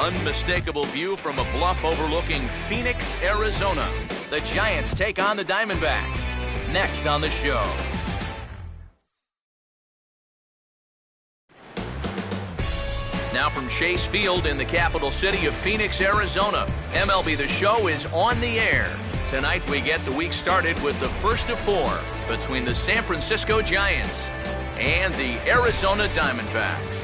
Unmistakable view from a bluff overlooking Phoenix, Arizona. The Giants take on the Diamondbacks. Next on the show. Now from Chase Field in the capital city of Phoenix, Arizona, MLB The Show is on the air. Tonight we get the week started with the first of four between the San Francisco Giants and the Arizona Diamondbacks.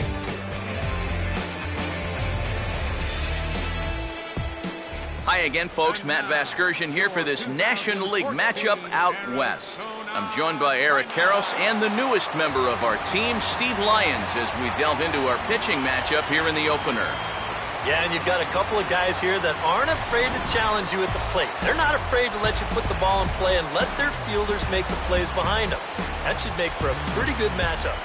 Hi again, folks. Matt Vasgersian here for this National League matchup out west. I'm joined by Eric Karros and the newest member of our team, Steve Lyons, as we delve into our pitching matchup here in the opener. Yeah, and you've got a couple of guys here that aren't afraid to challenge you at the plate. They're not afraid to let you put the ball in play and let their fielders make the plays behind them. That should make for a pretty good matchup.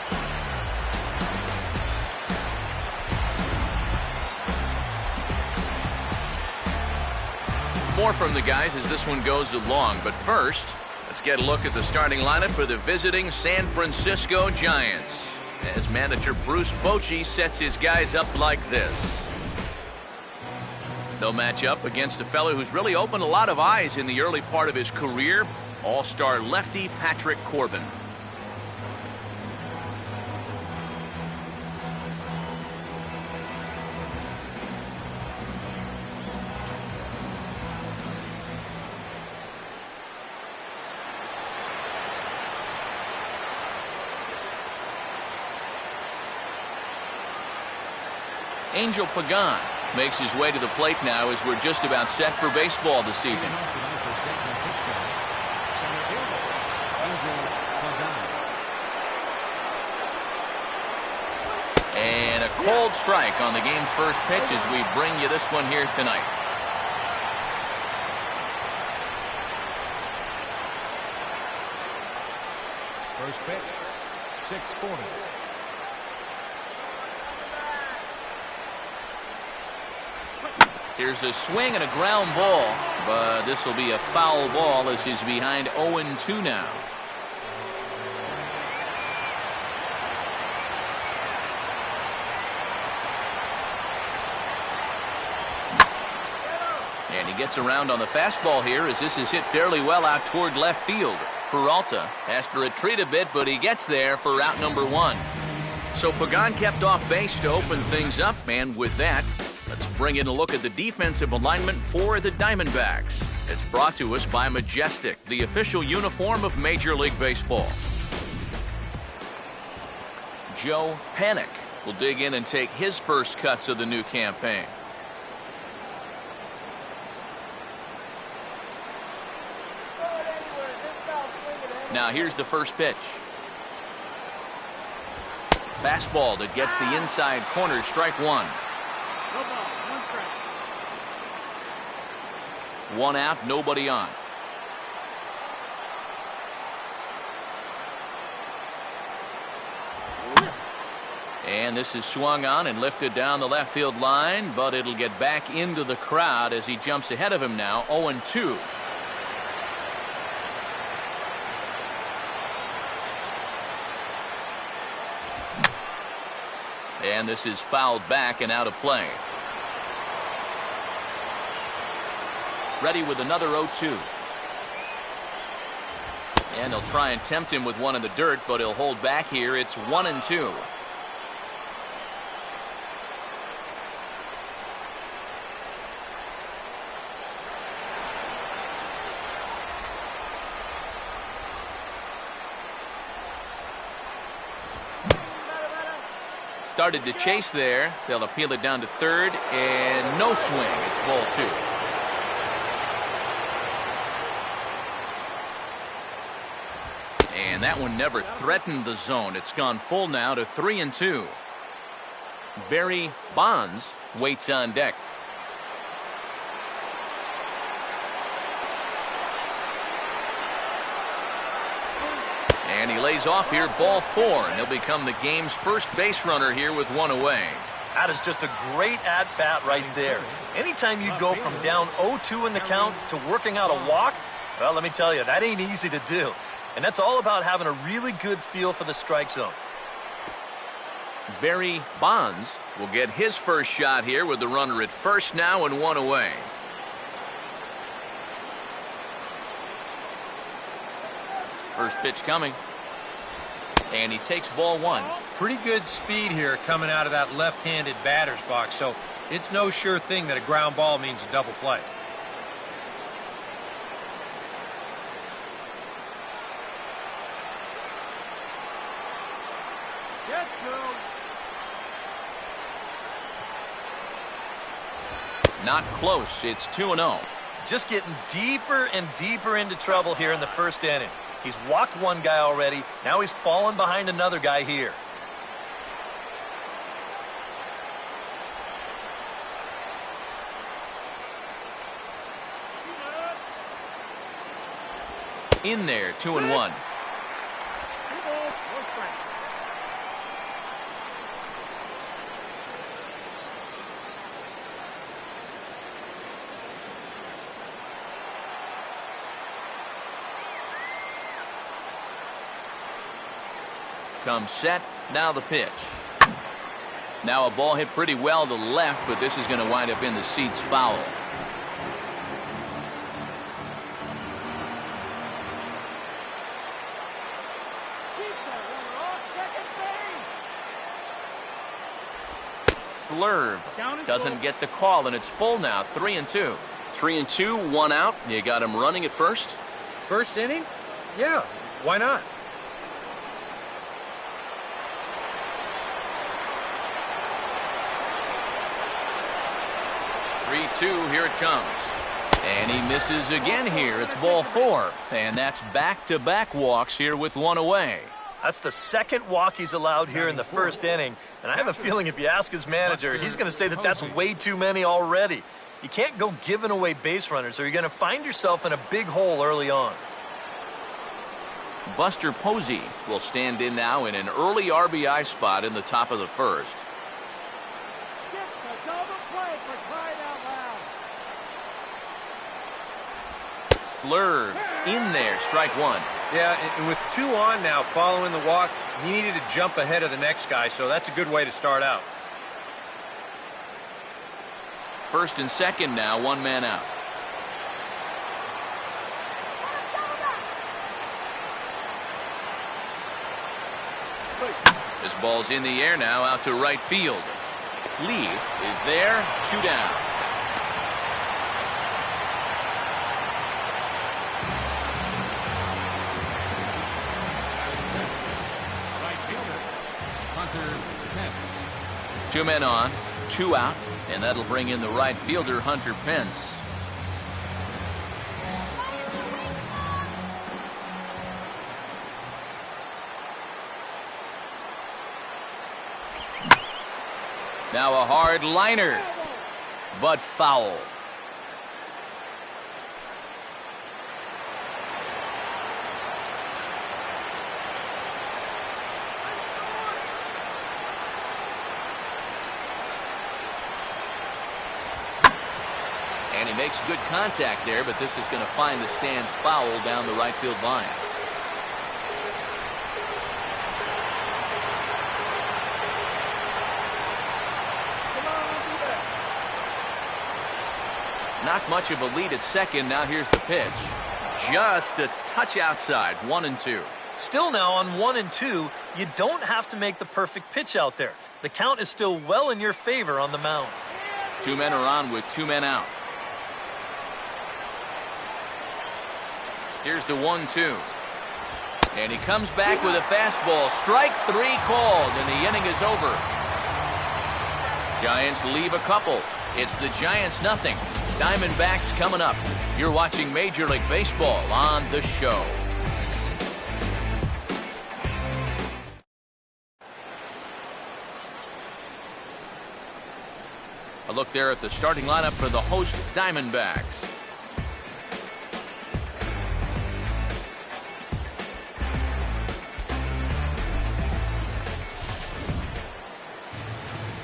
More from the guys as this one goes along, but first, let's get a look at the starting lineup for the visiting San Francisco Giants, as manager Bruce Bochy sets his guys up like this. They'll match up against a fellow who's really opened a lot of eyes in the early part of his career, all-star lefty Patrick Corbin. Angel Pagan makes his way to the plate now as we're just about set for baseball this evening. And a cold strike on the game's first pitch as we bring you this one here tonight. First pitch, 6:40. Here's a swing and a ground ball, but this will be a foul ball as he's behind 0-2 now. And he gets around on the fastball here as this is hit fairly well out toward left field. Peralta has to retreat a bit, but he gets there for out number one. So Pagan kept off base to open things up, and with that, let's bring in a look at the defensive alignment for the Diamondbacks. It's brought to us by Majestic, the official uniform of Major League Baseball. Joe Panik will dig in and take his first cuts of the new campaign. Now here's the first pitch. Fastball that gets the inside corner, strike one. One out, nobody on. And this is swung on and lifted down the left field line, but it'll get back into the crowd as he jumps ahead of him now, 0-2. And this is fouled back and out of play. Ready with another 0-2. And they'll try and tempt him with one in the dirt, but he'll hold back here. It's 1-2. Started to chase there. They'll appeal it down to third, and no swing. It's ball two. And that one never threatened the zone. It's gone full now to 3-2. Barry Bonds waits on deck. And he lays off here, ball four, and he'll become the game's first base runner here with one away. That is just a great at-bat right there. Anytime you go from down 0-2 in the count to working out a walk, well, let me tell you, that ain't easy to do. And that's all about having a really good feel for the strike zone. Barry Bonds will get his first shot here with the runner at first now and one away. First pitch coming. And he takes ball one. Pretty good speed here coming out of that left-handed batter's box, so it's no sure thing that a ground ball means a double play. Not close. It's 2-0. Just getting deeper and deeper into trouble here in the first inning. He's walked one guy already. Now he's fallen behind another guy here. In there, 2-1. Comes set. Now the pitch. Now a ball hit pretty well to the left, but this is going to wind up in the seats foul. Slurve doesn't get the call, and it's full now. 3-2. 3-2, one out. You got him running at first. First inning? Yeah, why not? Here it comes. And he misses again here. It's ball four. And that's back-to-back walks here with one away. That's the second walk he's allowed here in the first inning. And I have a feeling if you ask his manager, he's going to say that that's way too many already. You can't go giving away base runners or you're going to find yourself in a big hole early on. Buster Posey will stand in now in an early RBI spot in the top of the first. Slurve in there, strike one. Yeah, and with two on now following the walk, he needed to jump ahead of the next guy, so that's a good way to start out. First and second now, one man out. This ball's in the air now, out to right field. Lee is there, two down. Two men on, two out, and that'll bring in the right fielder, Hunter Pence. Now a hard liner, but foul. And he makes good contact there, but this is going to find the stands foul down the right field line. Not much of a lead at second. Now here's the pitch. Just a touch outside. 1-2. Still now on 1-2, you don't have to make the perfect pitch out there. The count is still well in your favor on the mound. Two men are on with two men out. Here's the 1-2. And he comes back with a fastball. Strike three called, and the inning is over. Giants leave a couple. It's the Giants nothing. Diamondbacks coming up. You're watching Major League Baseball on The Show. A look there at the starting lineup for the host Diamondbacks.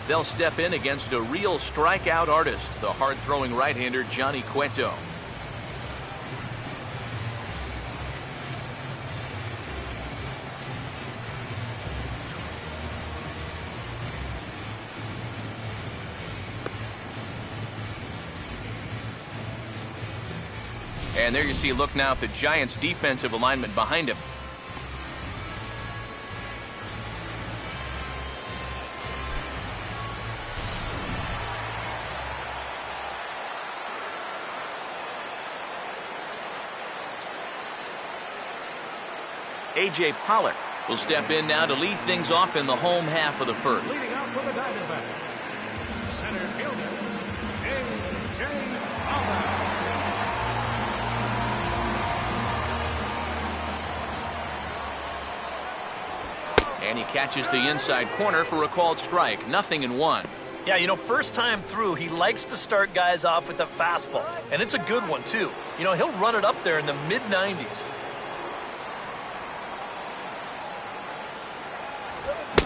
They'll step in against a real strikeout artist, the hard-throwing right-hander Johnny Cueto. And there you see a look now at the Giants' defensive alignment behind him. A.J. Pollock will step in now to lead things off in the home half of the first. Leading out for the Diamondbacks, center fielder, A.J. Pollock. And he catches the inside corner for a called strike. 0-1. Yeah, you know, first time through, he likes to start guys off with a fastball. And it's a good one, too. You know, he'll run it up there in the mid-90s.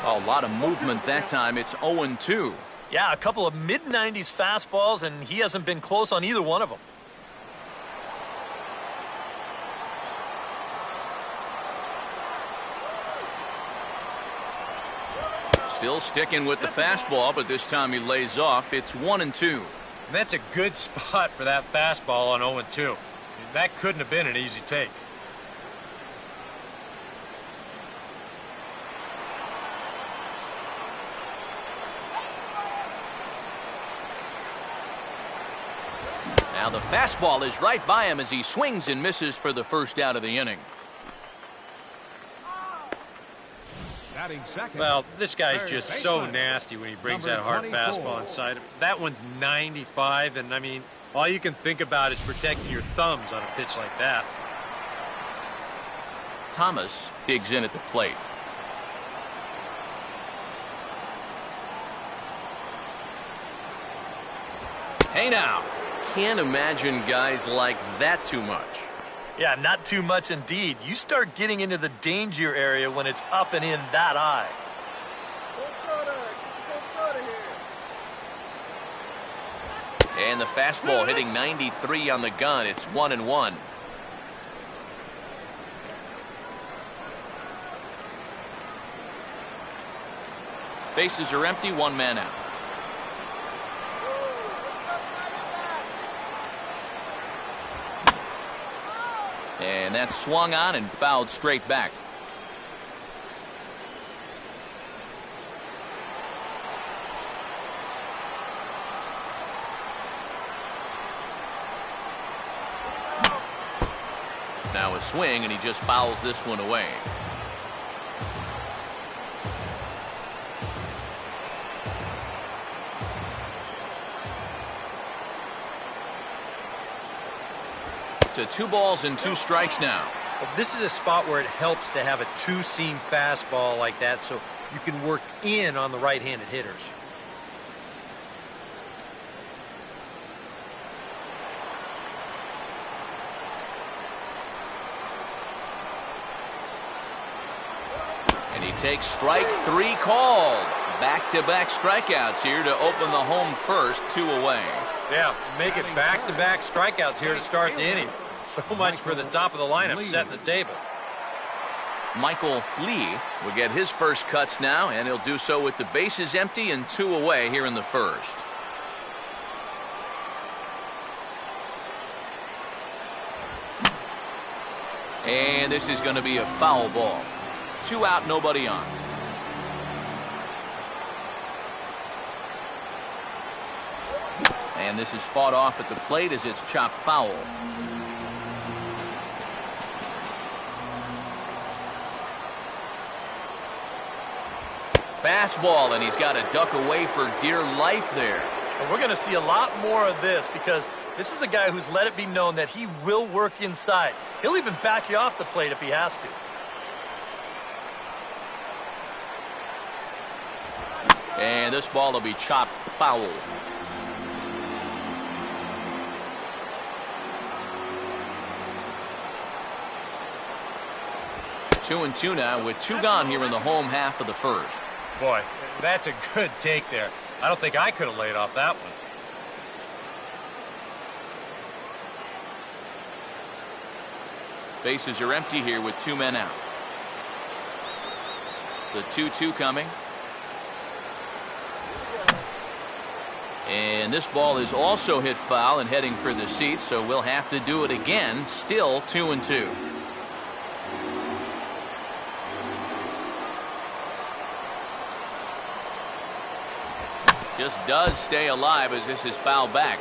A lot of movement that time. It's 0-2. Yeah, a couple of mid-90s fastballs, and he hasn't been close on either one of them. Still sticking with the fastball, but this time he lays off. It's 1-2. And that's a good spot for that fastball on 0-2. I mean, that couldn't have been an easy take. Now the fastball is right by him as he swings and misses for the first out of the inning. Batting second. Well, this guy's third just baseman, so nasty when he brings that hard 24. fastball inside him. That one's 95, and I mean, all you can think about is protecting your thumbs on a pitch like that. Thomas digs in at the plate. Hey now, can't imagine guys like that too much. Yeah, not too much indeed. You start getting into the danger area when it's up and in that high. And the fastball hitting 93 on the gun. It's 1-1. Bases are empty, one man out. And that's swung on and fouled straight back. Now a swing, and he just fouls this one away. To 2 balls and 2 strikes now. Well, this is a spot where it helps to have a two-seam fastball like that so you can work in on the right-handed hitters. And he takes strike 3 called. Back-to-back strikeouts here to open the home first, 2 away. Yeah, make it back-to-back strikeouts here to start the inning. So much for the top of the lineup setting the table. Michael Lee will get his first cuts now, and he'll do so with the bases empty and 2 away here in the first. And this is going to be a foul ball. 2 out, nobody on. And this is fought off at the plate as it's chopped foul. Fastball, and he's got to duck away for dear life there. And we're going to see a lot more of this because this is a guy who's let it be known that he will work inside. He'll even back you off the plate if he has to. And this ball will be chopped foul. Two and 2 now with 2 gone here in the home half of the first. Boy, that's a good take there. I don't think I could have laid off that one. Bases are empty here with 2 men out. The 2-2 coming. And this ball is also hit foul and heading for the seats, so we'll have to do it again. Still 2-2. Just does stay alive as this is fouled back.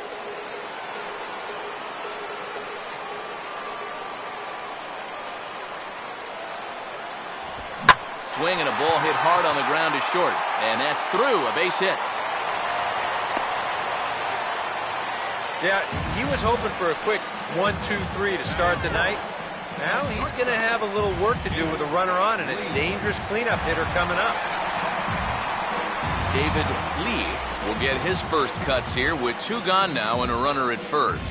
Swing and a ball hit hard on the ground is short. And that's through. A base hit. Yeah, he was hoping for a quick 1-2-3 to start the night. Now he's going to have a little work to do with a runner on and a dangerous cleanup hitter coming up. David Lee will get his first cuts here with 2 gone now and a runner at first.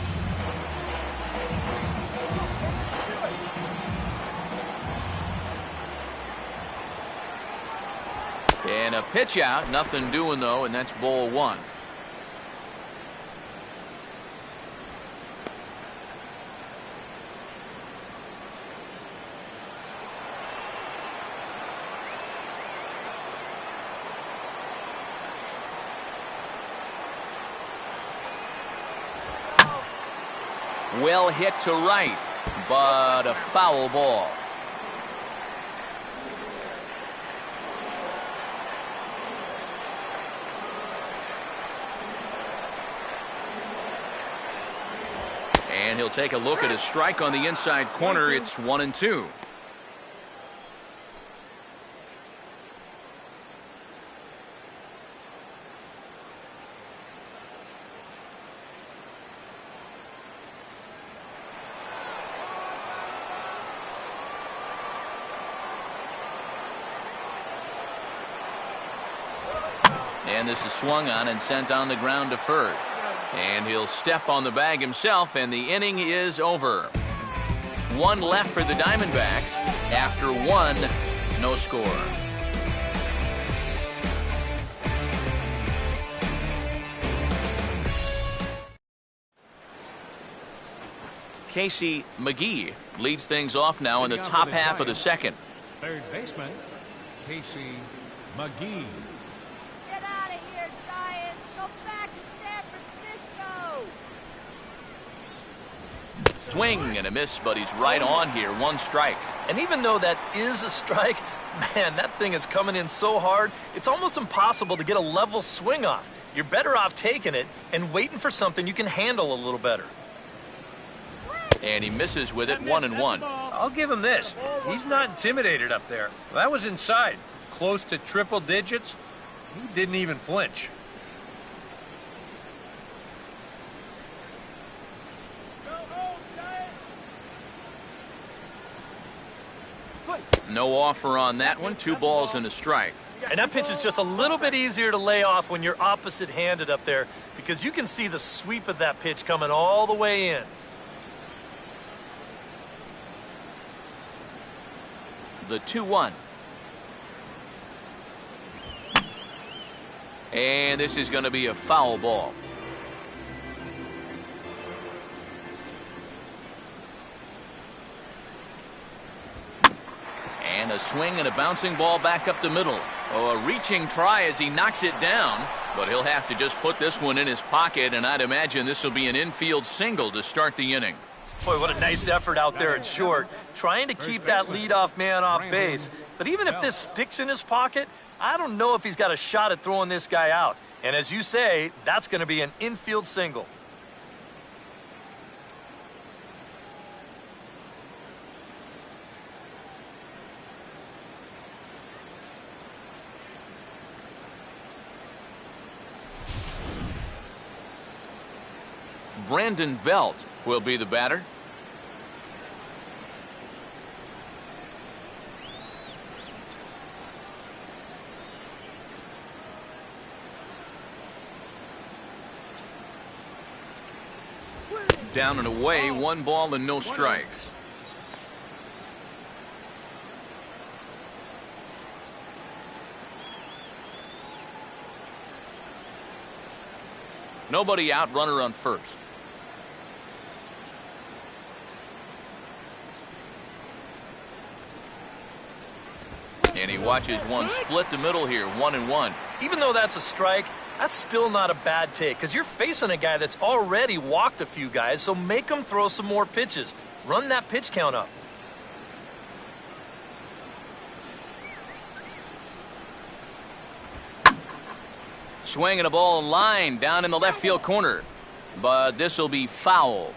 And a pitch out, nothing doing though, and that's ball 1. Well hit to right, but a foul ball. And he'll take a look at a strike on the inside corner. It's 1-2. And this is swung on and sent on the ground to first. And he'll step on the bag himself, and the inning is over. 1 left for the Diamondbacks. After 1, no score. Casey McGee leads things off now in the top half of the second. Third baseman, Casey McGee. Get out of here, Giants! Go back to San Francisco! Swing and a miss, but he's right on here. 1 strike. And even though that is a strike, man, that thing is coming in so hard, it's almost impossible to get a level swing off. You're better off taking it and waiting for something you can handle a little better. And he misses with it. 1-1. I'll give him this. He's not intimidated up there. That was inside. Close to triple digits. He didn't even flinch. No offer on that one. 2 balls and a strike. And that pitch is just a little bit easier to lay off when you're opposite-handed up there because you can see the sweep of that pitch coming all the way in. The 2-1. And this is going to be a foul ball. And a swing and a bouncing ball back up the middle. Oh, a reaching try as he knocks it down, but he'll have to just put this one in his pocket, and I'd imagine this will be an infield single to start the inning. Boy, what a nice effort out there at short, trying to keep that leadoff man off base. But even if this sticks in his pocket, I don't know if he's got a shot at throwing this guy out. And as you say, that's going to be an infield single. Brandon Belt will be the batter. Down and away, 1 ball and no strikes. Nobody out, runner on first. And he watches one split the middle here. 1-1. Even though that's a strike, That's still not a bad take because you're facing a guy that's already walked a few guys, so make him throw some more pitches. Run that pitch count up. Swinging a ball line down in the left field corner. But this will be foul.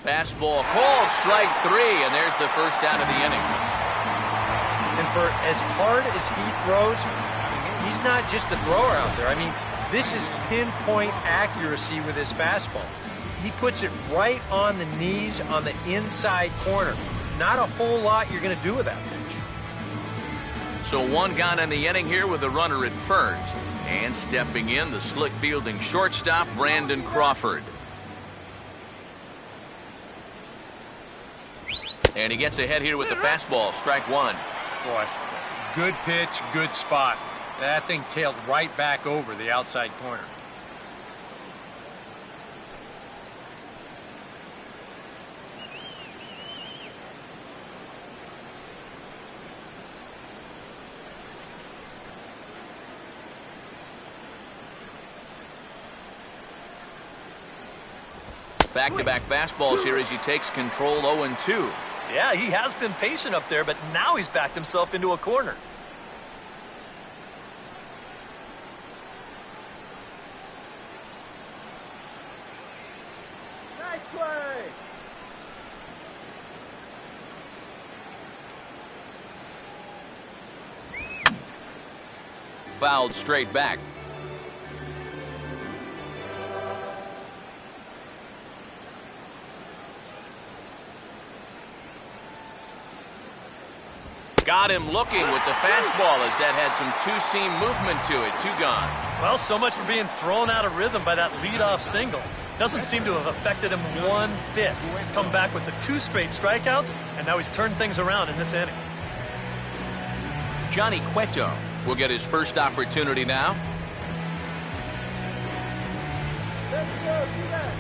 Fastball called, strike 3, and there's the first out of the inning. And for as hard as he throws, he's not just a thrower out there. I mean, this is pinpoint accuracy with his fastball. He puts it right on the knees on the inside corner. Not a whole lot you're going to do with that pitch. So one gone in the inning here with a runner at first. And stepping in, the slick fielding shortstop, Brandon Crawford. And he gets ahead here with the fastball, strike 1. Boy, good pitch, good spot. That thing tailed right back over the outside corner. Back-to-back fastballs here as he takes control 0-2. Yeah, he has been patient up there, but now he's backed himself into a corner. Nice play. Fouled straight back. Got him looking with the fastball as that had some two-seam movement to it. 2 gone. Well, so much for being thrown out of rhythm by that leadoff single. Doesn't seem to have affected him one bit. Come back with the 2 straight strikeouts, and now he's turned things around in this inning. Johnny Cueto will get his first opportunity now. Let's go, do that.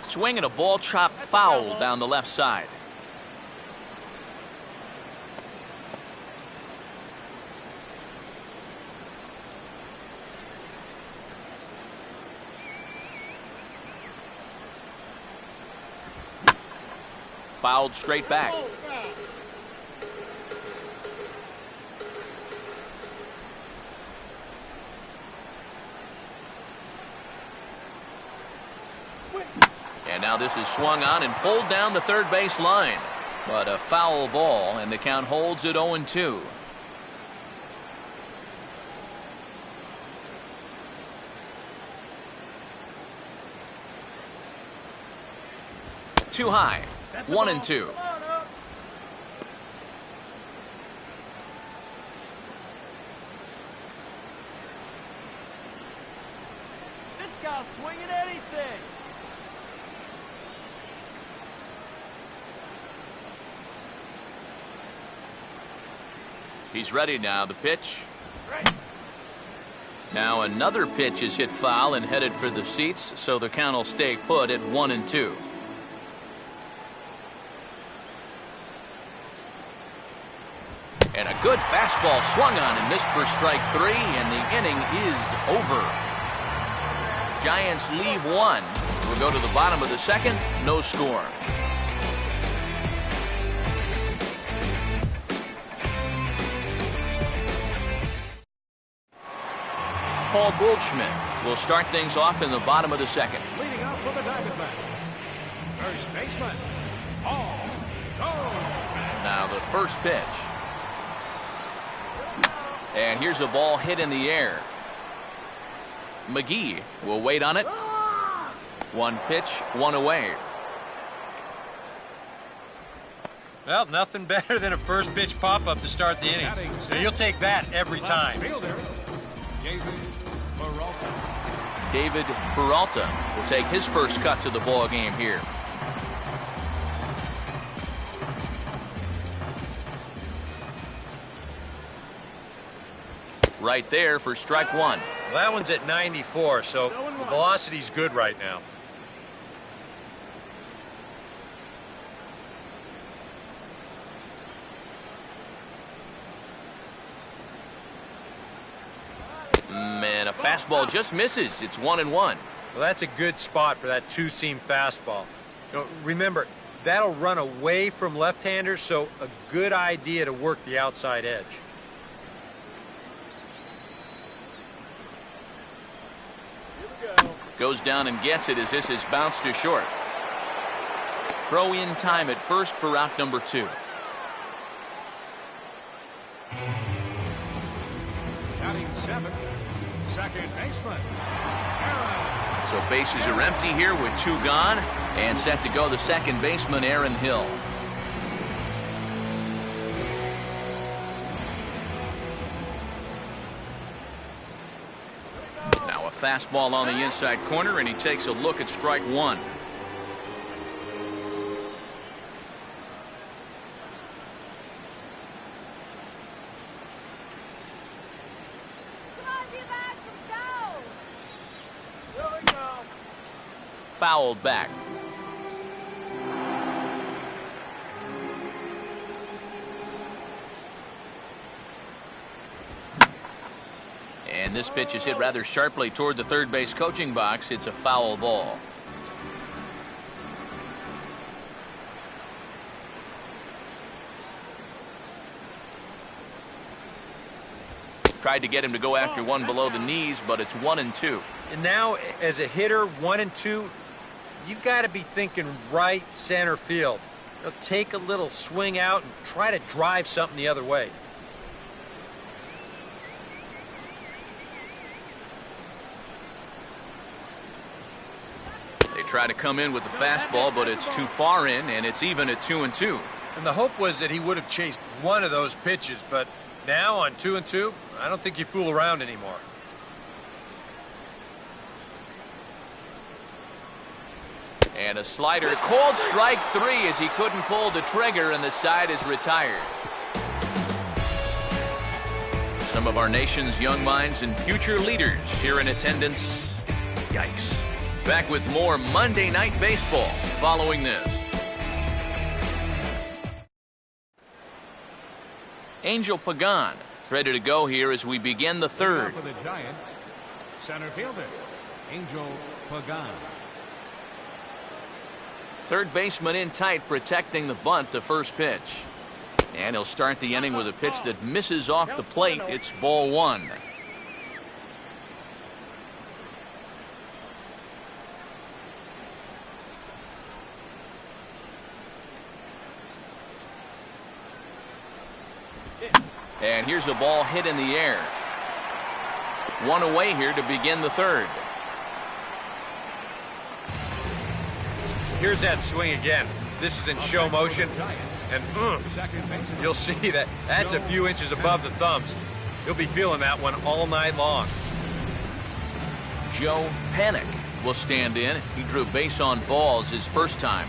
Swinging a ball chop foul down the left side. Fouled straight back. And now this is swung on and pulled down the third base line. But a foul ball, and the count holds at 0-2. Too high. 1-2. This guy's swinging anything. He's ready now. The pitch. Now another pitch is hit foul and headed for the seats, so the count will stay put at 1-2. And a good fastball swung on and missed for strike 3, and the inning is over. Giants leave 1. We'll go to the bottom of the second. No score. Paul Goldschmidt will start things off in the bottom of the second. Leading off for the Diamondbacks, first baseman, Paul Goldschmidt. Now the first pitch. And here's a ball hit in the air. McGee will wait on it. 1 pitch, 1 away. Well, nothing better than a first pitch pop-up to start the inning. So you'll take that every time. Fielder, David Peralta will take his first cuts of the ball game here. right there for strike one. Well, that one's at 94, so the velocity's good right now. Man, a fastball just misses. It's 1-1. Well, that's a good spot for that two-seam fastball. Remember, that'll run away from left-handers, so a good idea to work the outside edge. Goes down and gets it as this is bounced to short. Throw in time at first for out number 2. Batting 7th, second baseman, Aaron. So bases are empty here with 2 gone, and set to go the second baseman, Aaron Hill. Now a fastball on the inside corner, and he takes a look at strike 1. Come on, D-backs, let's go. Here we go. Fouled back. And this pitch is hit rather sharply toward the third base coaching box. It's a foul ball. Tried to get him to go after one below the knees, but it's 1-2. And now, as a hitter, 1 and 2, you've got to be thinking right center field. Take a little swing out and try to drive something the other way. They try to come in with the fastball, but it's too far in, and it's even at 2-2. And the hope was that he would have chased one of those pitches, but now on 2 and 2, I don't think you fool around anymore. And a slider, called strike 3 as he couldn't pull the trigger, and the side is retired. Some of our nation's young minds and future leaders here in attendance. Yikes. Back with more Monday Night Baseball following this. Angel Pagan is ready to go here as we begin the third. For the Giants, center fielder, Angel Pagan. Third baseman in tight, protecting the bunt, the first pitch. And he'll start the inning with a pitch that misses off the plate. It's ball 1. And here's a ball hit in the air. One away here to begin the third. Here's that swing again. This is in show motion, and you'll see that that's a few inches above the thumbs. You'll be feeling that one all night long. Joe Panik will stand in. He drew base on balls his first time.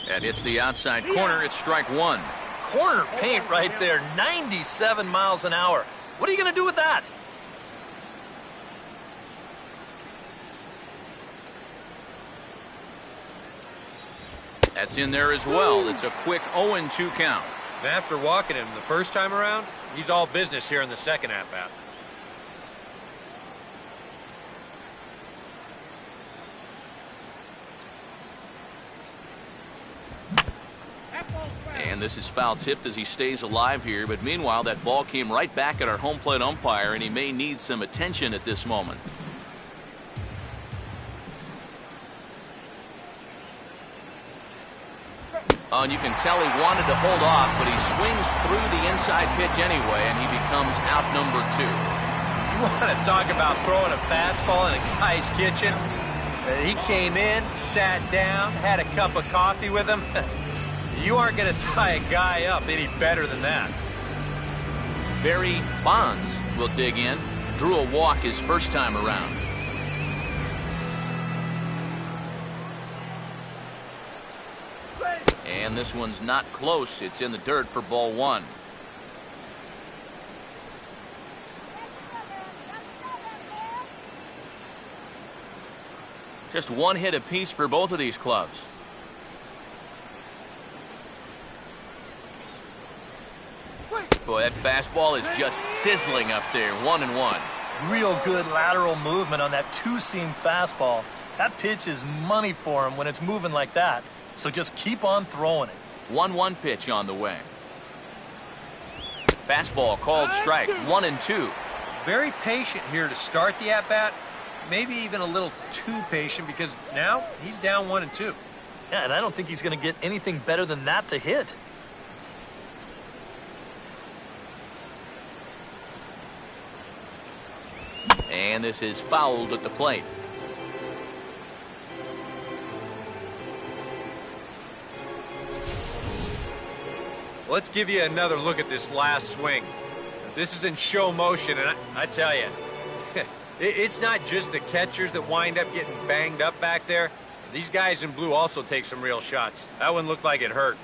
And it's the outside corner. It's strike 1. Corner paint right there, 97 miles an hour. What are you going to do with that? That's in there as well. It's a quick 0-2 count. And after walking him the first time around, he's all business here in the second at-bat. And this is foul tipped as he stays alive here. But meanwhile, that ball came right back at our home plate umpire, and he may need some attention at this moment. Oh, and you can tell he wanted to hold off, but he swings through the inside pitch anyway, and he becomes out number 2. You want to talk about throwing a fastball in a guy's kitchen? He came in, sat down, had a cup of coffee with him. You aren't going to tie a guy up any better than that. Barry Bonds will dig in. Drew a walk his first time around. And this one's not close. It's in the dirt for ball one. Just one hit apiece for both of these clubs. Boy, that fastball is just sizzling up there. 1-1. Real good lateral movement on that two-seam fastball. That pitch is money for him when it's moving like that. So just keep on throwing it. 1-1 pitch on the way. Fastball called strike. 1-2. Very patient here to start the at-bat. Maybe even a little too patient because now he's down 1-2. Yeah, and I don't think he's going to get anything better than that to hit. And this is fouled at the plate. Let's give you another look at this last swing. This is in show motion, and I tell you, it's not just the catchers that wind up getting banged up back there. These guys in blue also take some real shots. That one looked like it hurt.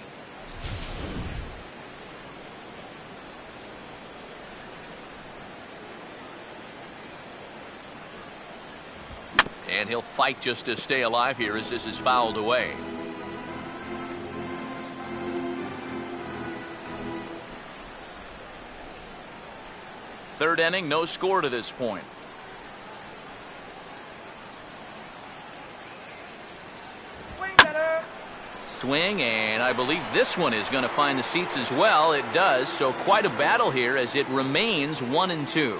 And he'll fight just to stay alive here as this is fouled away. Third inning, no score to this point. Swing, and I believe this one is going to find the seats as well. It does, so quite a battle here as it remains 1-2.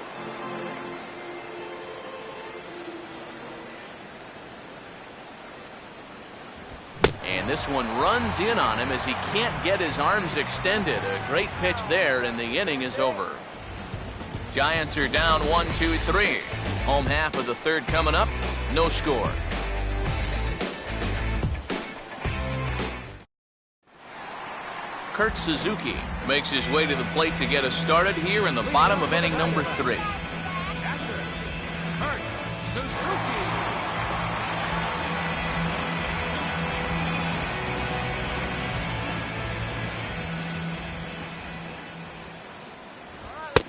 And this one runs in on him as he can't get his arms extended. A great pitch there, and the inning is over. Giants are down 1-2-3. Home half of the third coming up. No score. Kurt Suzuki makes his way to the plate to get us started here in the bottom of inning number 3. Catcher, Kurt Suzuki.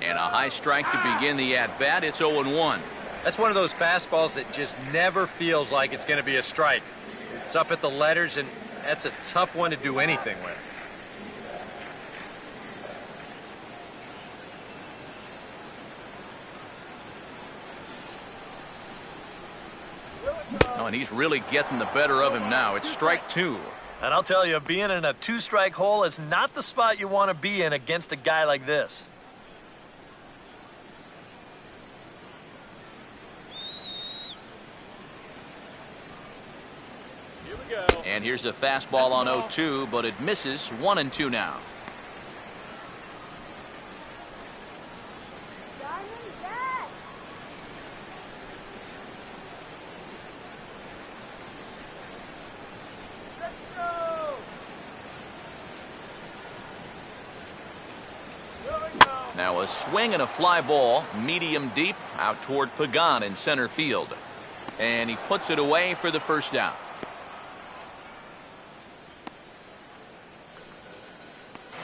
And a high strike to begin the at-bat. It's 0-1. That's one of those fastballs that just never feels like it's going to be a strike. It's up at the letters, and that's a tough one to do anything with. Oh, and he's really getting the better of him now. It's strike 2. And I'll tell you, being in a two-strike hole is not the spot you want to be in against a guy like this. Here we go. And here's a fastball on 0-2, but it misses. 1-2 now. Diamondbacks. Let's go. Here we go. Now a swing and a fly ball, medium deep, out toward Pagan in center field. And he puts it away for the first down.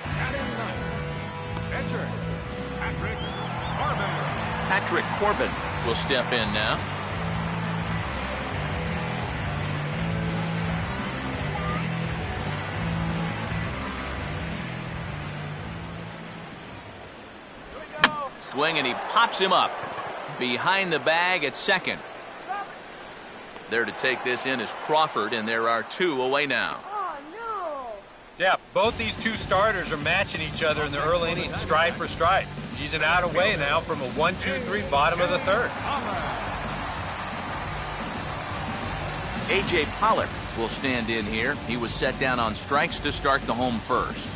Batting ninth. Pitcher, Patrick Corbin. Patrick Corbin will step in now. Swing, and he pops him up behind the bag at second. There to take this in is Crawford, and there are 2 away now. Oh, no. Yeah, both these two starters are matching each other in the early innings, stride for stride. He's an out away now from a 1-2-3 bottom of the third. A.J. Pollock will stand in here. He was set down on strikes to start the home first.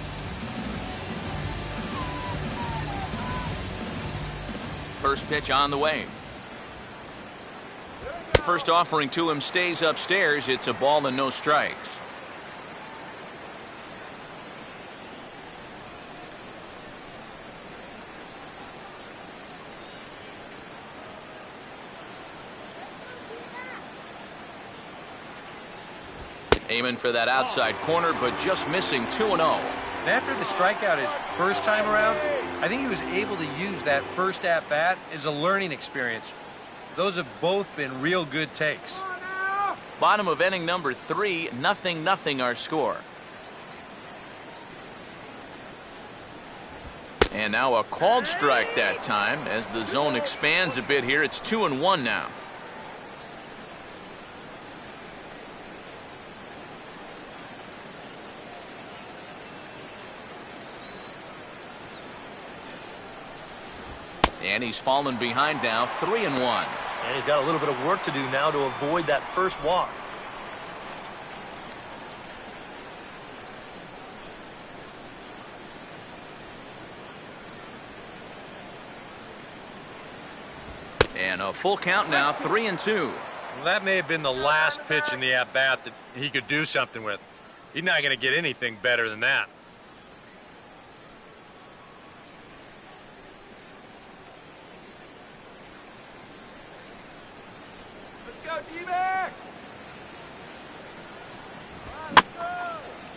First pitch on the way. First offering to him stays upstairs. It's a ball and no strikes. Aiming for that outside corner, but just missing 2-0. And after the strikeout his first time around, I think he was able to use that first at-bat as a learning experience. Those have both been real good takes. Bottom of inning number 3, 0-0 our score. And now a called strike that time as the zone expands a bit here. It's 2-1 now. And he's fallen behind now, 3-1. And he's got a little bit of work to do now to avoid that first walk. And a full count now, 3-2. Well, that may have been the last pitch in the at-bat that he could do something with. He's not going to get anything better than that.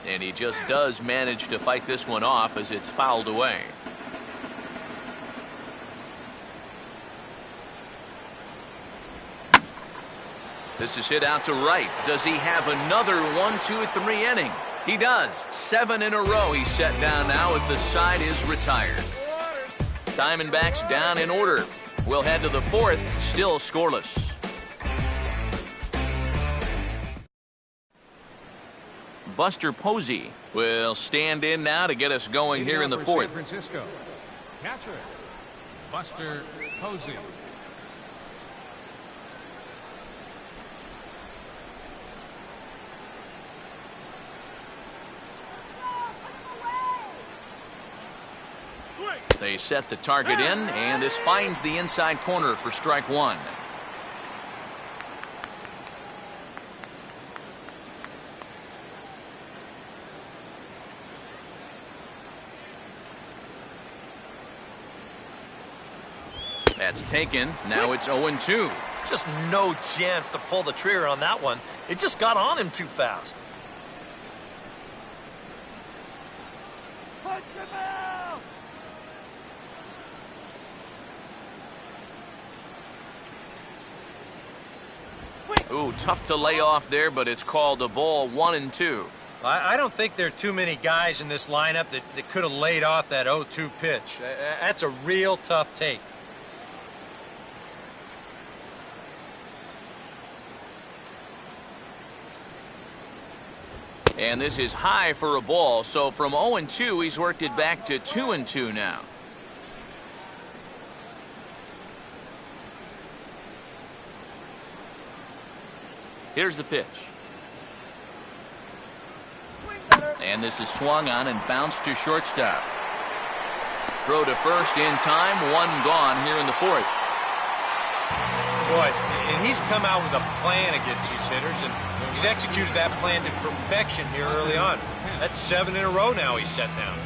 And he just does manage to fight this one off as it's fouled away. This is hit out to right. Does he have another 1, 2, 3 inning? He does. 7 in a row he's set down now as the side is retired. Diamondbacks down in order. We'll head to the 4th, still scoreless. Buster Posey will stand in now to get us going here in the 4th. San Francisco. Catcher, Buster Posey. They set the target in, and this finds the inside corner for strike 1. That's taken. Now it's 0-2. Just no chance to pull the trigger on that one. It just got on him too fast. Ooh, tough to lay off there, but it's called a ball, 1-2. I don't think there are too many guys in this lineup that could have laid off that 0-2 pitch. That's a real tough take. And this is high for a ball, so from 0-2, he's worked it back to 2-2 now. Here's the pitch. And this is swung on and bounced to shortstop. Throw to first in time, 1 gone here in the 4th. Boy, and he's come out with a plan against these hitters, and he's executed that plan to perfection here early on. That's 7 in a row now he's set down.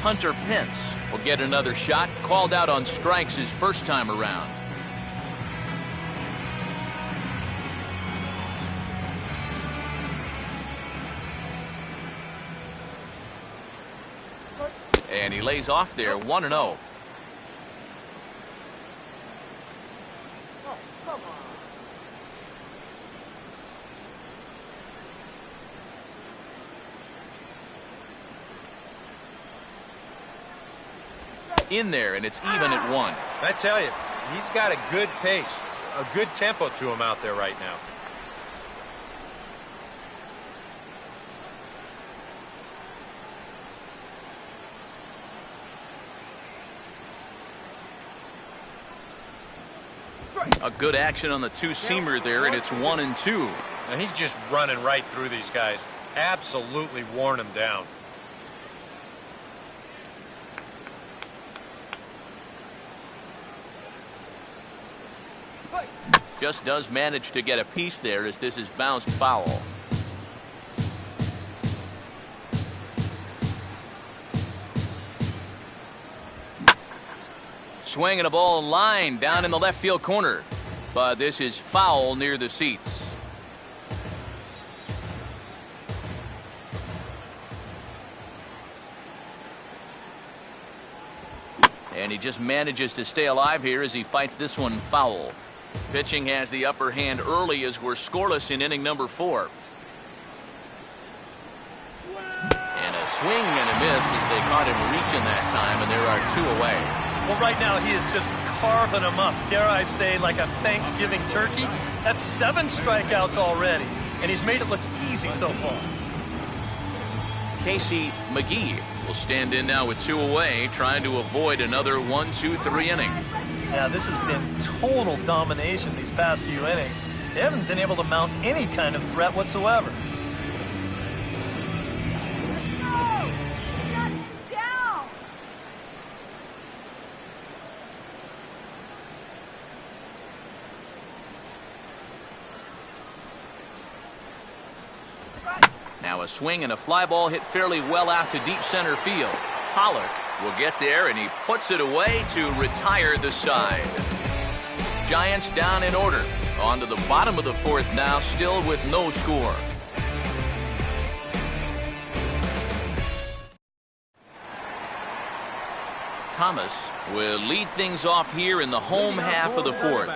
Hunter Pence will get another shot, called out on strikes his first time around. And he lays off there, 1-0. In there, and it's even at 1. I tell you, he's got a good pace, a good tempo to him out there right now. A good action on the two-seamer there, and it's 1-2. And he's just running right through these guys. Absolutely worn them down. Just does manage to get a piece there as this is bounced foul. Swinging a ball line down in the left field corner. But this is foul near the seats. he just manages to stay alive here as he fights this one foul. Pitching has the upper hand early as we're scoreless in inning number 4. And a swing and a miss as they caught him reaching that time, and there are 2 away. Well, right now he is just carving them up, dare I say, like a Thanksgiving turkey. That's 7 strikeouts already, and he's made it look easy so far. Casey McGee will stand in now with 2 away, trying to avoid another 1-2-3 inning. Yeah, this has been total domination these past few innings. They haven't been able to mount any kind of threat whatsoever. Now a swing and a fly ball hit fairly well out to deep center field. Pollock will get there, and he puts it away to retire the side. Giants down in order. On to the bottom of the 4th now, still with no score. Thomas will lead things off here in the home half of the 4th.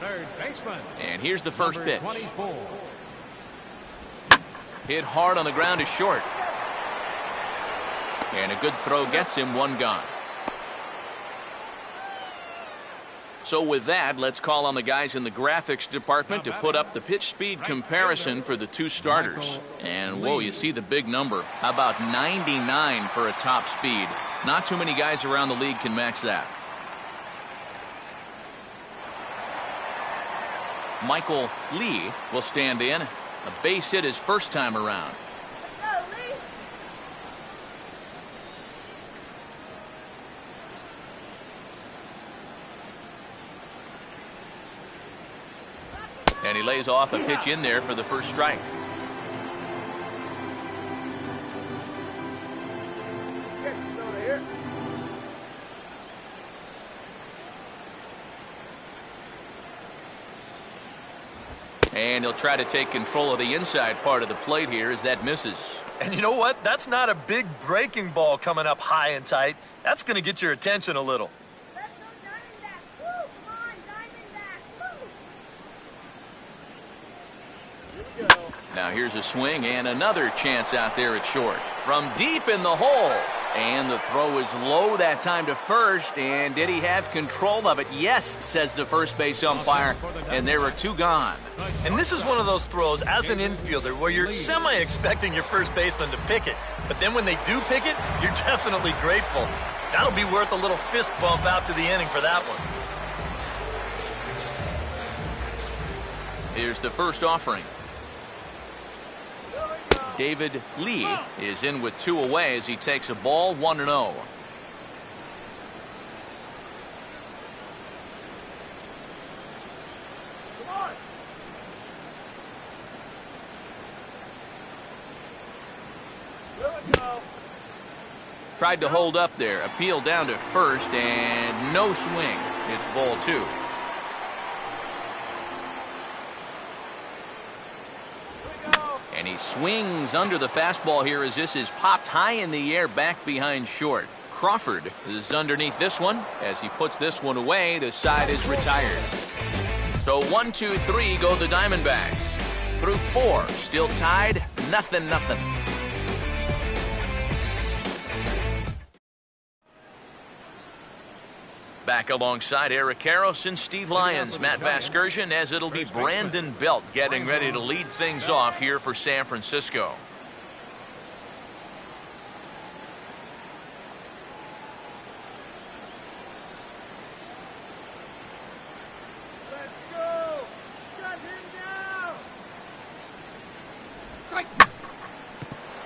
Third baseman. And here's the first pitch. 24. Hit hard on the ground is short. And a good throw gets him 1 gone. So with that, let's call on the guys in the graphics department to put up the pitch speed comparison for the 2 starters. And whoa, you see the big number. How about 99 for a top speed? Not too many guys around the league can match that. Michael Lee will stand in. A base hit his first time around. And he lays off a pitch in there for the first strike. And he'll try to take control of the inside part of the plate here as that misses. And you know what? That's not a big breaking ball coming up high and tight. That's going to get your attention a little. Let's go Diamondbacks. Woo! Come on, Diamondbacks. Woo! Now here's a swing and another chance out there at short. From deep in the hole. And the throw is low that time to first. And did he have control of it? Yes, says the first base umpire. And there are 2 gone. And this is one of those throws as an infielder where you're semi-expecting your first baseman to pick it. But then when they do pick it, you're definitely grateful. That'll be worth a little fist bump after the inning for that one. Here's the first offering. David Lee is in with 2 away as he takes a ball 1-0. Tried to hold up there, appeal down to first, and no swing. It's ball 2. And he swings under the fastball here as this is popped high in the air back behind short. Crawford is underneath this one. As he puts this one away, the side is retired. So 1-2-3 go the Diamondbacks. Through 4, still tied, 0-0. Back alongside Eric Karros and Steve Lyons, Matt Vasgersian, as it'll be Brandon Belt getting ready to lead things off here for San Francisco. Let's go! Shut him down!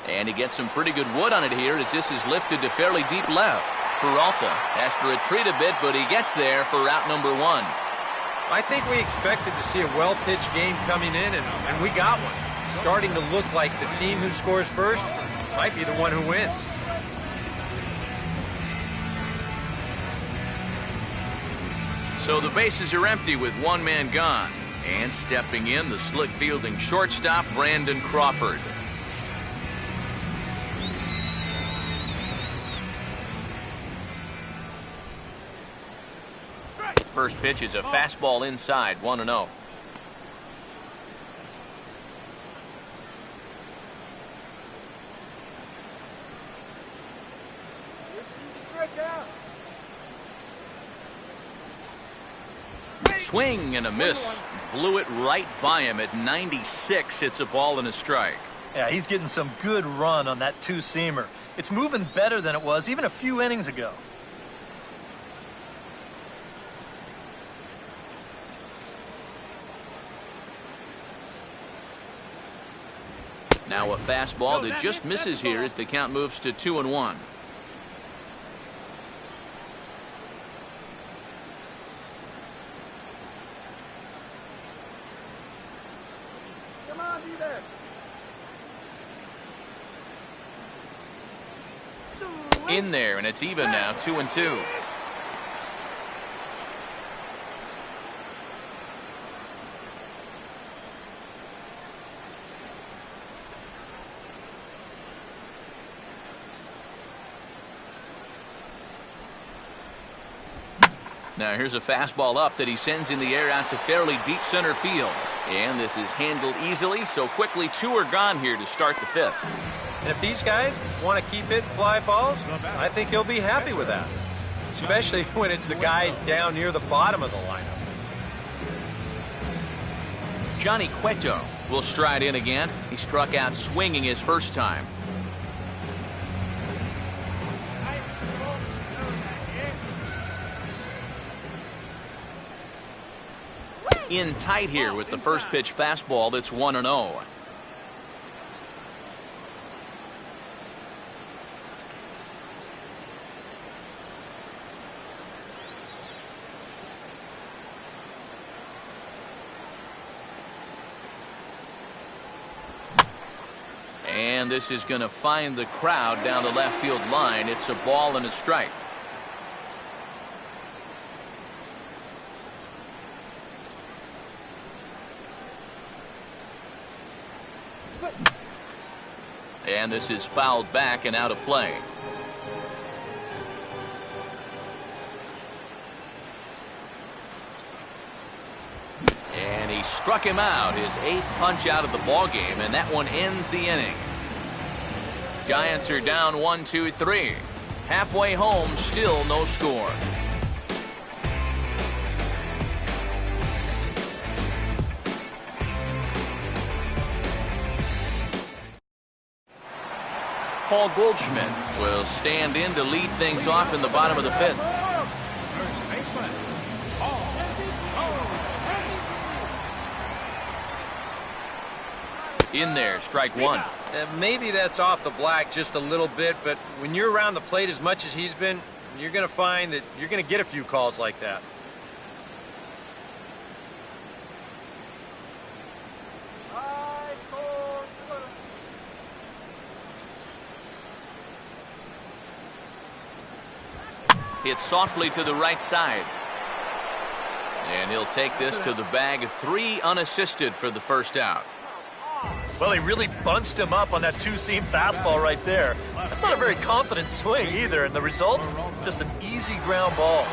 And he gets some pretty good wood on it here as this is lifted to fairly deep left. Peralta has to retreat a bit, but he gets there for out number 1. I think we expected to see a well-pitched game coming in, and we got one. Starting to look like the team who scores first might be the one who wins. So the bases are empty with 1 man gone. And stepping in, the slick fielding shortstop, Brandon Crawford. first pitch is a fastball inside, 1-0. Swing and a miss. Blew it right by him at 96. It's a ball and a strike. Yeah, he's getting some good run on that two-seamer. It's moving better than it was even a few innings ago. Now a fastball that just misses here as the count moves to 2-1. Come on, be there. In there, and it's even now, 2-2. Now here's a fastball up that he sends in the air out to fairly deep center field. And this is handled easily, so quickly 2 are gone here to start the 5th. And if these guys want to keep hitting fly balls, I think he'll be happy with that. Especially when it's the guys down near the bottom of the lineup. Johnny Cueto will stride in again. He struck out swinging his first time. In tight here with the first pitch fastball that's 1-0. And this is going to find the crowd down the left field line. It's a ball and a strike. And this is fouled back and out of play. And he struck him out, his 8th punch out of the ball game, and that one ends the inning. Giants are down 1-2-3. Halfway home, still no score. Paul Goldschmidt will stand in to lead things off in the bottom of the 5th. First baseman, Paul Goldschmidt. In there, strike 1. Maybe that's off the black just a little bit, but when you're around the plate as much as he's been, you're going to find that you're going to get a few calls like that. Hit softly to the right side. And he'll take this to the bag. 3 unassisted for the first out. Well, he really bunched him up on that two-seam fastball right there. That's not a very confident swing either, and the result, just an easy ground ball.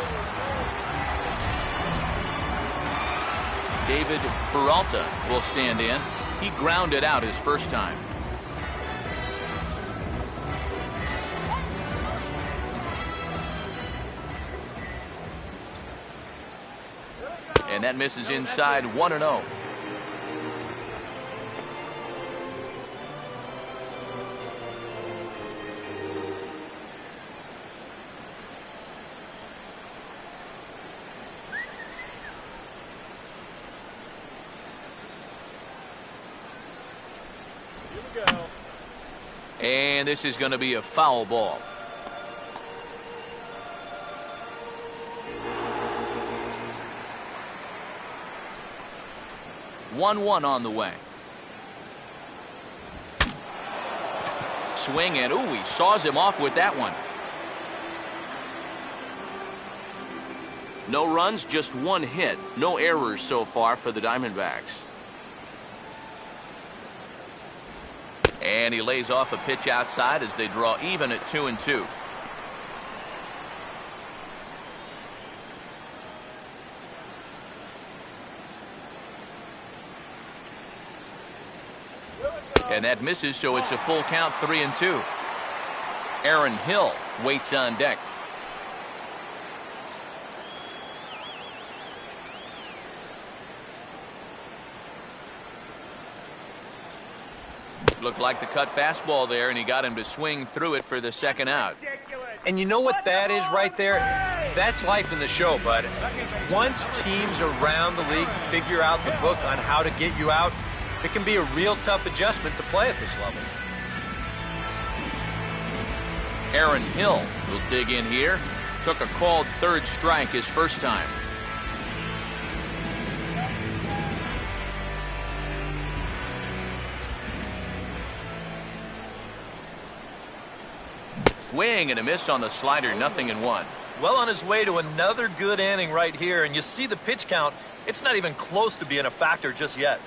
David Peralta will stand in. He grounded out his first time. And that misses inside, 1-0. And this is going to be a foul ball. One on the way. Swing and ooh, he saws him off with that one. No runs, just 1 hit. No errors so far for the Diamondbacks. And he lays off a pitch outside as they draw even at 2-2. And that misses, so it's a full count, 3-2. Aaron Hill waits on deck. Looked like the cut fastball there, and he got him to swing through it for the second out. And you know what that is right there? That's life in the show, bud. Once teams around the league figure out the book on how to get you out, it can be a real tough adjustment to play at this level. Aaron Hill will dig in here. Took a called third strike his first time. Swing and a miss on the slider, 0-1. Well on his way to another good inning right here, and you see the pitch count. It's not even close to being a factor just yet.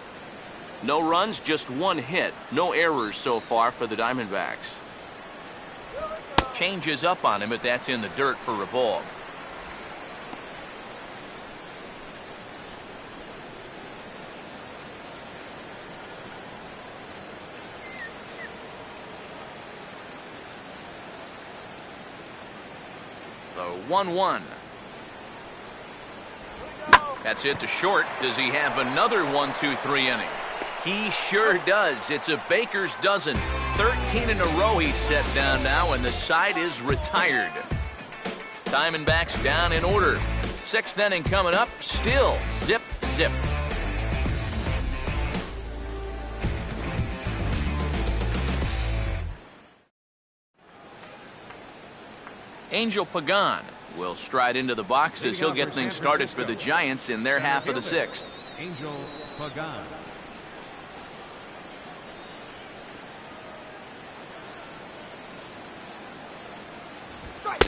No runs, just one hit. No errors so far for the Diamondbacks. Changes up on him, but that's in the dirt for a ball. The 1-1. That's it to short. Does he have another 1-2-3 inning? He sure does. It's a baker's dozen. 13 in a row he's set down now, and the side is retired. Diamondbacks down in order. Sixth inning coming up. Still zip, zip. Angel Pagan will stride into the box as he'll get things started for the Giants in their half of the sixth. Angel Pagan.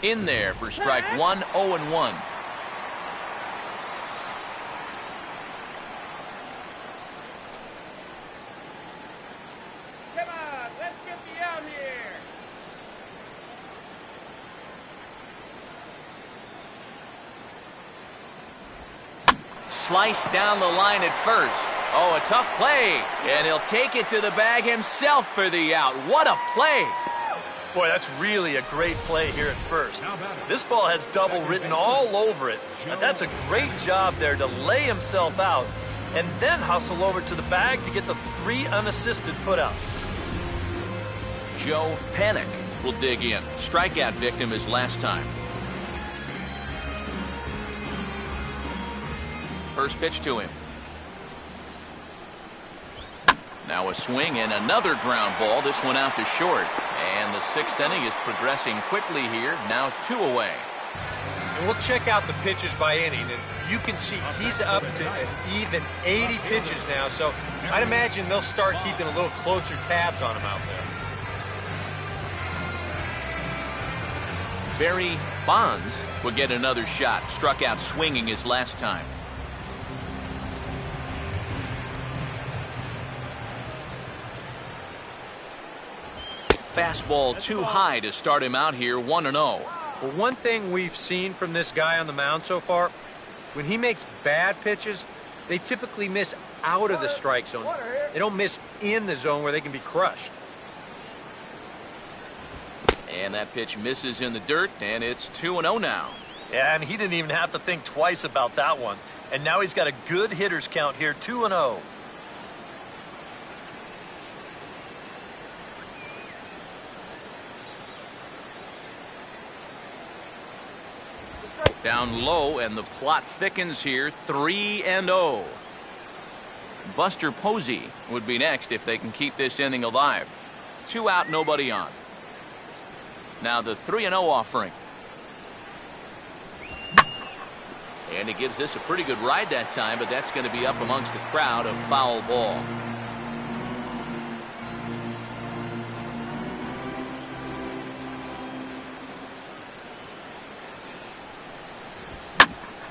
In there for strike one, 0-1. Come on, let's get me out here. Sliced down the line at first. Oh, a tough play. And he'll take it to the bag himself for the out. What a play. Boy, that's really a great play here at first. This ball has double written all over it. And that's a great job there to lay himself out and then hustle over to the bag to get the 3 unassisted putouts. Joe Panic will dig in. Strikeout victim his last time. First pitch to him. Now a swing and another ground ball. This one out to short. And the sixth inning is progressing quickly here. Now 2 away. And we'll check out the pitches by inning, and you can see he's up to an even 80 pitches now, so I'd imagine they'll start keeping a little closer tabs on him out there. Barry Bonds will get another shot. Struck out swinging his last time. Fastball too high to start him out here, 1-0. Well, one thing we've seen from this guy on the mound so far, when he makes bad pitches, they typically miss out of the strike zone. They don't miss in the zone where they can be crushed. And that pitch misses in the dirt, and it's 2-0 now. Yeah, and he didn't even have to think twice about that one. And now he's got a good hitter's count here, 2-0. Down low, and the plot thickens here, 3-0. Buster Posey would be next if they can keep this inning alive. 2 out, nobody on. Now the 3-0 offering. And he gives this a pretty good ride that time, but that's going to be up amongst the crowd, a foul ball.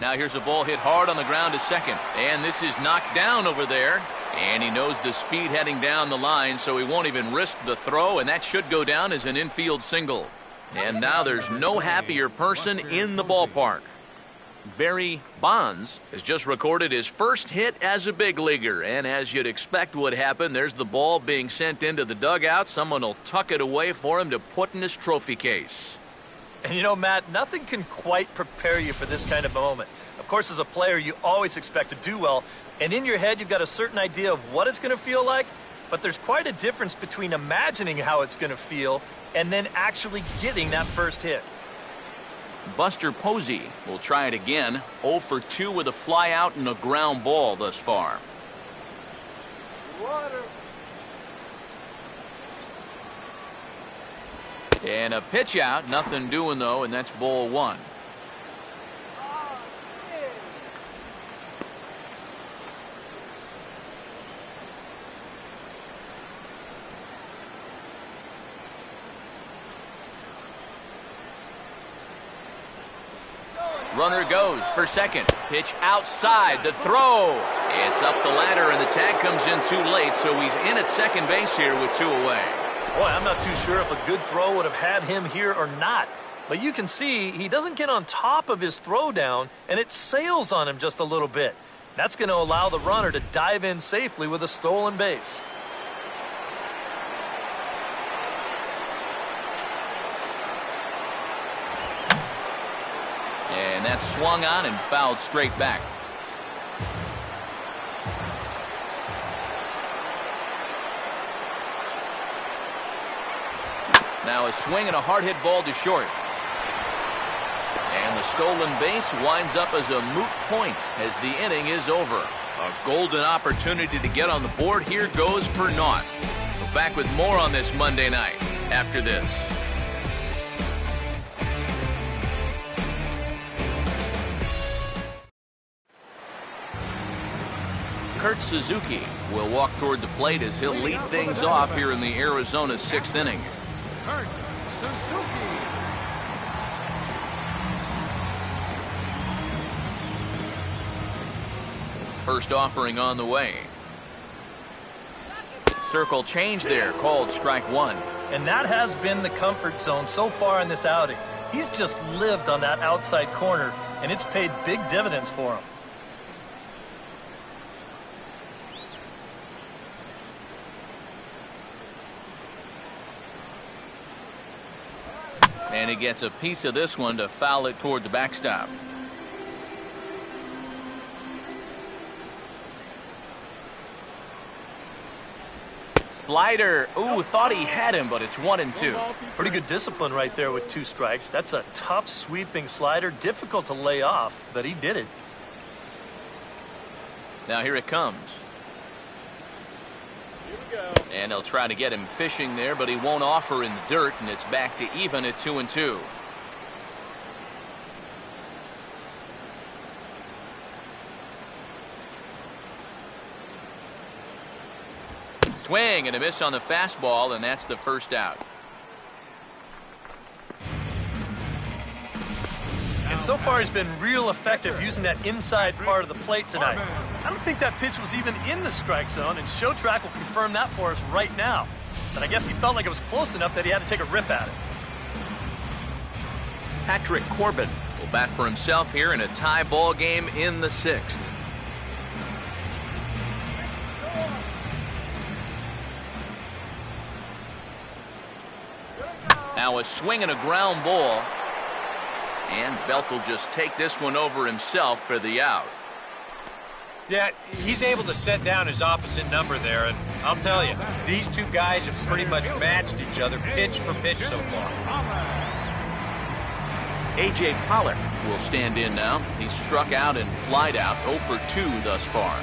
Now here's a ball hit hard on the ground to second. And this is knocked down over there. And he knows the speed heading down the line, so he won't even risk the throw, and that should go down as an infield single. And now there's no happier person in the ballpark. Barry Bonds has just recorded his first hit as a big leaguer, and as you'd expect would happen, there's the ball being sent into the dugout. Someone will tuck it away for him to put in his trophy case. And you know, Matt, nothing can quite prepare you for this kind of moment. Of course, as a player, you always expect to do well, and in your head, you've got a certain idea of what it's going to feel like, but there's quite a difference between imagining how it's going to feel and then actually getting that first hit. Buster Posey will try it again. 0 for 2 with a fly out and a ground ball thus far. And a pitch out, nothing doing though, and that's ball 1. Runner goes for second. Pitch outside. The throw. It's up the ladder, and the tag comes in too late, so he's in at second base here with 2 away. Boy, I'm not too sure if a good throw would have had him here or not. But you can see he doesn't get on top of his throw down, and it sails on him just a little bit. That's going to allow the runner to dive in safely with a stolen base. And that's swung on and fouled straight back. Now a swing and a hard hit ball to short. And the stolen base winds up as a moot point as the inning is over. A golden opportunity to get on the board here goes for naught. We're back with more on this Monday night after this. Kurt Suzuki will walk toward the plate as he'll lead things off here in the Arizona 6th inning. Kurt Suzuki. First offering on the way. Circle change there, called strike 1. And that has been the comfort zone so far in this outing. He's just lived on that outside corner, and it's paid big dividends for him. And he gets a piece of this one to foul it toward the backstop. Slider. Ooh, thought he had him, but it's 1-2. Pretty good discipline right there with 2 strikes. That's a tough sweeping slider. Difficult to lay off, but he did it. Now here it comes. And they'll try to get him fishing there, but he won't offer in the dirt, and it's back to even at 2-2. Swing and a miss on the fastball, and that's the first out. And so far he's been real effective using that inside part of the plate tonight. I don't think that pitch was even in the strike zone, and Show Track will confirm that for us right now. But I guess he felt like it was close enough that he had to take a rip at it. Patrick Corbin will bat for himself here in a tie ball game in the 6th. Now a swing and a ground ball. And Belt will just take this one over himself for the out. Yeah, he's able to set down his opposite number there, and I'll tell you, these 2 guys have pretty much matched each other pitch for pitch so far. A.J. Pollock will stand in now. He's struck out and flied out, 0 for 2 thus far.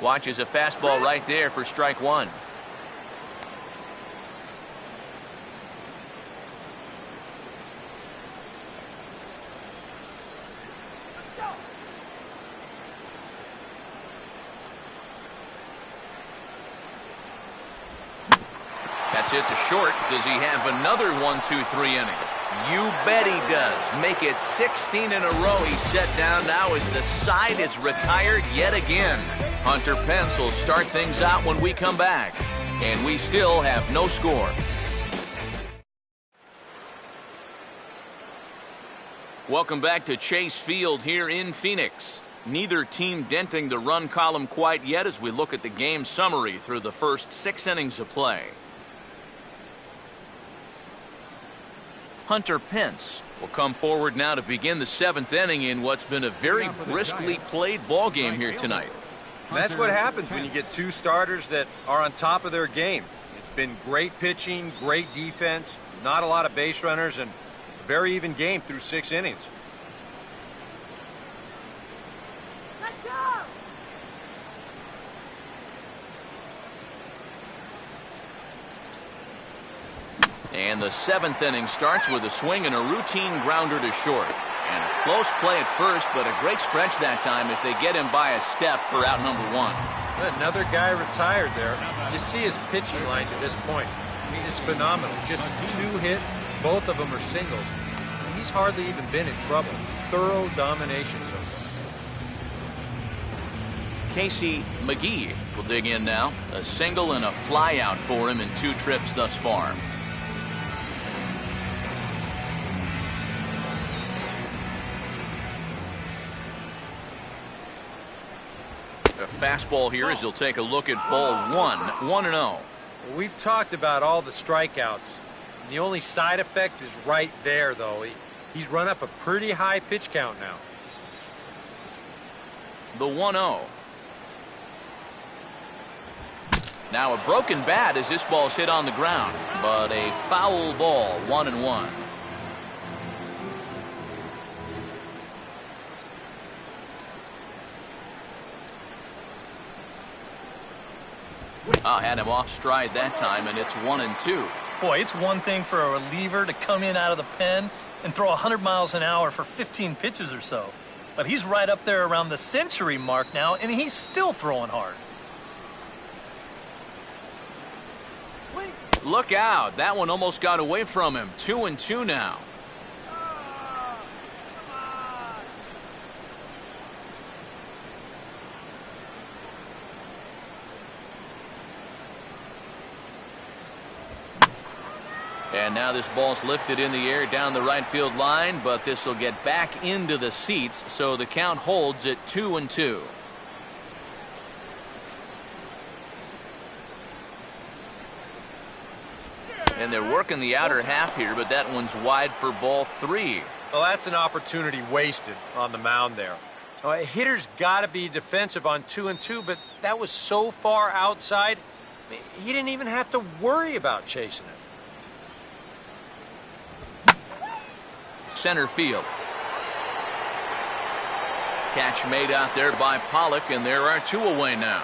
Watches a fastball right there for strike 1. That's it to short. Does he have another 1-2-3 inning? You bet he does. Make it 16 in a row. He's set down now as the side is retired yet again. Hunter Pence will start things out when we come back. And we still have no score. Welcome back to Chase Field here in Phoenix. Neither team denting the run column quite yet as we look at the game summary through the first 6 innings of play. Hunter Pence will come forward now to begin the 7th inning in what's been a very briskly played ball game here tonight. And that's what happens when you get 2 starters that are on top of their game. It's been great pitching, great defense, not a lot of base runners, and a very even game through 6 innings. Let's go! And the 7th inning starts with a swing and a routine grounder to short. And a close play at first, but a great stretch that time as they get him by a step for out number 1. Another guy retired there. You see his pitching line to this point. I mean, it's phenomenal. Just 2 hits, both of them are singles. He's hardly even been in trouble. Thorough domination so far. Casey McGee will dig in now. A single and a fly out for him in 2 trips thus far. A fastball here as he'll take a look at ball 1, 1-0. Well, we've talked about all the strikeouts. The only side effect is right there, though. He's run up a pretty high pitch count now. The 1-0. Now a broken bat as this ball's hit on the ground, but a foul ball, 1-1. Had him off stride that time, and it's 1-2. Boy, it's one thing for a reliever to come in out of the pen and throw 100 miles an hour for 15 pitches or so. But he's right up there around the century mark now, and he's still throwing hard. Look out. That one almost got away from him. 2-2 now. And now this ball's lifted in the air down the right field line, but this will get back into the seats, so the count holds at 2-2. And they're working the outer half here, but that one's wide for ball 3. Well, that's an opportunity wasted on the mound there. A hitter's got to be defensive on 2-2, but that was so far outside, he didn't even have to worry about chasing it. Center field. Catch made out there by Pollock, and there are 2 away now.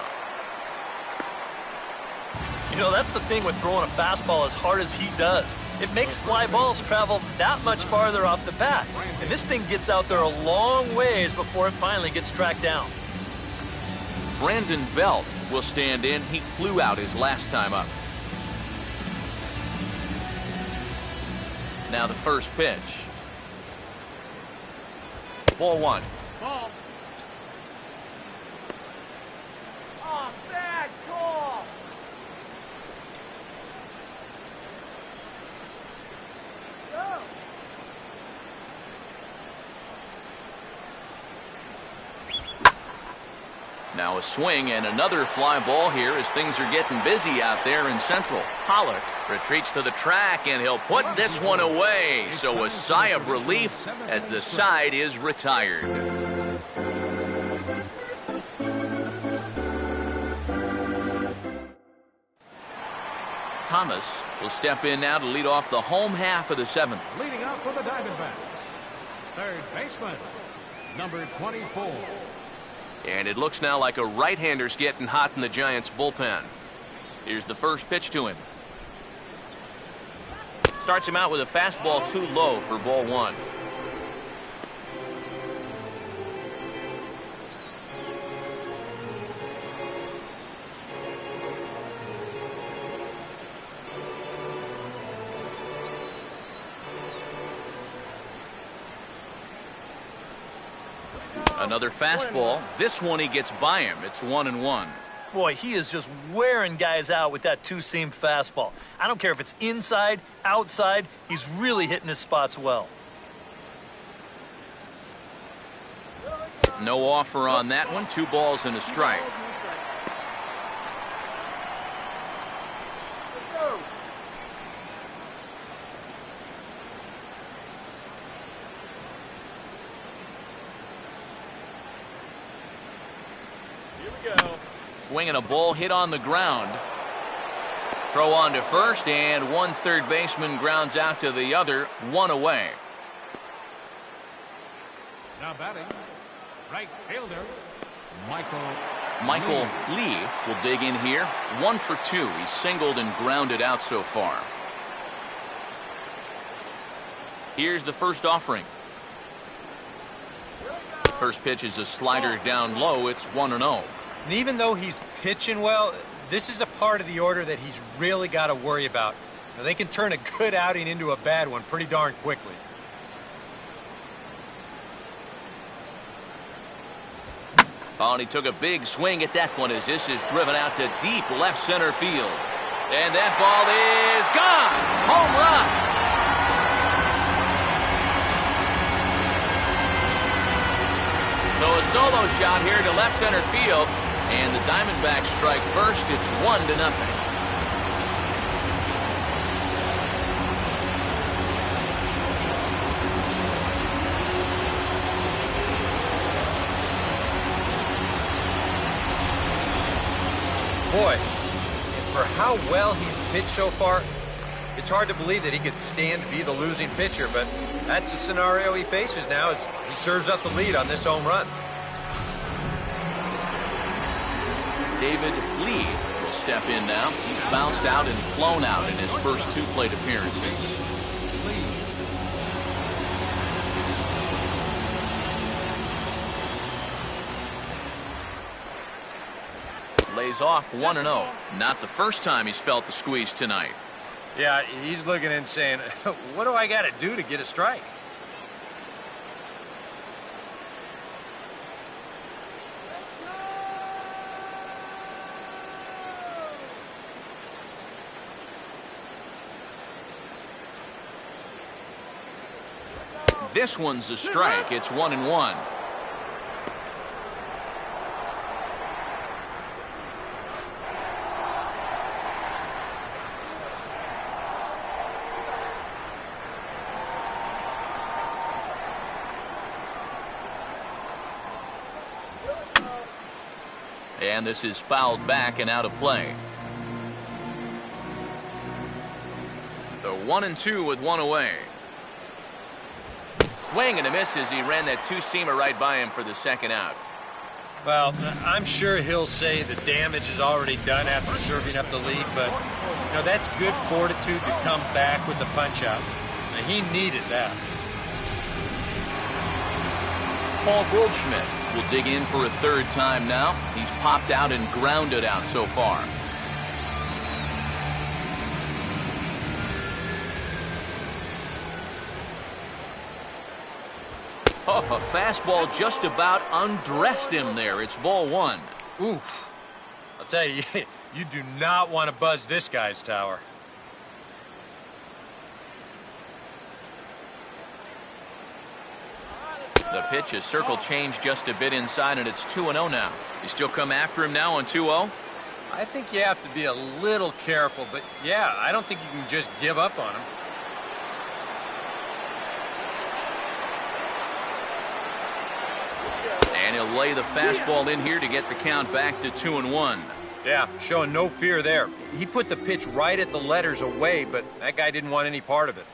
You know, that's the thing with throwing a fastball as hard as he does. It makes fly balls travel that much farther off the bat. And this thing gets out there a long ways before it finally gets tracked down. Brandon Belt will stand in. He flew out his last time up. Now the first pitch. Ball 1. Ball. Oh, bad call! Go! Now a swing and another fly ball here as things are getting busy out there in Central. Pollock retreats to the track, and he'll put this one away. So a sigh of relief as the side is retired. Thomas will step in now to lead off the home half of the 7th. Leading out for the Diamondbacks, third baseman, number 24. And it looks now like a right-hander's getting hot in the Giants' bullpen. Here's the first pitch to him. Starts him out with a fastball too low for ball 1. Another fastball. This one he gets by him. It's 1-1. Boy, he is just wearing guys out with that 2-seam fastball. I don't care if it's inside, outside. He's really hitting his spots well. No offer on that one. 2 balls and a strike. Swinging a ball hit on the ground. Throw on to first, and one third baseman grounds out to the other. 1 away. Now batting, right fielder, Michael Lee will dig in here. 1 for 2. He's singled and grounded out so far. Here's the first offering. First pitch is a slider down low. It's 1-0. And even though he's pitching well, this is a part of the order that he's really got to worry about. Now, they can turn a good outing into a bad one pretty darn quickly. Oh, and he took a big swing at that one as this is driven out to deep left center field. And that ball is gone. Home run. So a solo shot here to left center field. And the Diamondbacks strike first. It's 1-0. Boy, and for how well he's pitched so far, it's hard to believe that he could stand to be the losing pitcher, but that's the scenario he faces now as he serves up the lead on this home run. David Lee will step in now. He's bounced out and flown out in his first 2 plate appearances. Lays off 1-0. Not the first time he's felt the squeeze tonight. Yeah, he's looking and saying, what do I got to do to get a strike? This one's a strike. It's 1-1. And this is fouled back and out of play. The 1-2 with 1 away. Swing and a miss as he ran that 2-seamer right by him for the second out. Well, I'm sure he'll say the damage is already done after serving up the lead, but you know that's good fortitude to come back with the punch out. Now, he needed that. Paul Goldschmidt will dig in for a 3rd time now. He's popped out and grounded out so far. Oh, a fastball just about undressed him there. It's ball 1. Oof. I'll tell you, you do not want to buzz this guy's tower. The pitch is circle changed just a bit inside, and it's 2-0 now. You still come after him now on 2-0? I think you have to be a little careful, but yeah, I don't think you can just give up on him. And he'll lay the fastball in here to get the count back to 2-1. Yeah, showing no fear there. He put the pitch right at the letters away, but that guy didn't want any part of it.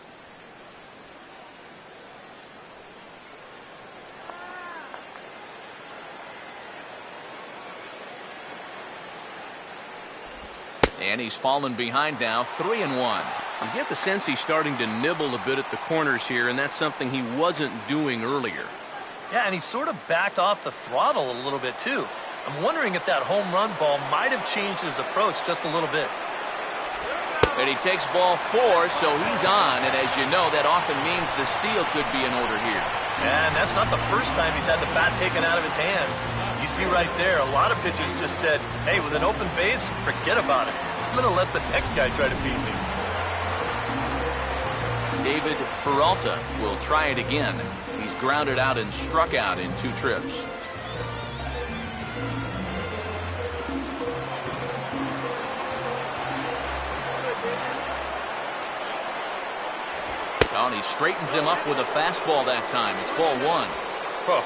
And he's fallen behind now, 3-1. You get the sense he's starting to nibble a bit at the corners here, and that's something he wasn't doing earlier. Yeah, and he sort of backed off the throttle a little bit, too. I'm wondering if that home run ball might have changed his approach just a little bit. And he takes ball 4, so he's on, and as you know, that often means the steal could be in order here. Yeah, and that's not the first time he's had the bat taken out of his hands. You see right there, a lot of pitchers just said, hey, with an open base, forget about it. I'm going to let the next guy try to beat me. David Peralta will try it again. He's grounded out and struck out in 2 trips. now, and he straightens him up with a fastball that time. It's ball one. Oh,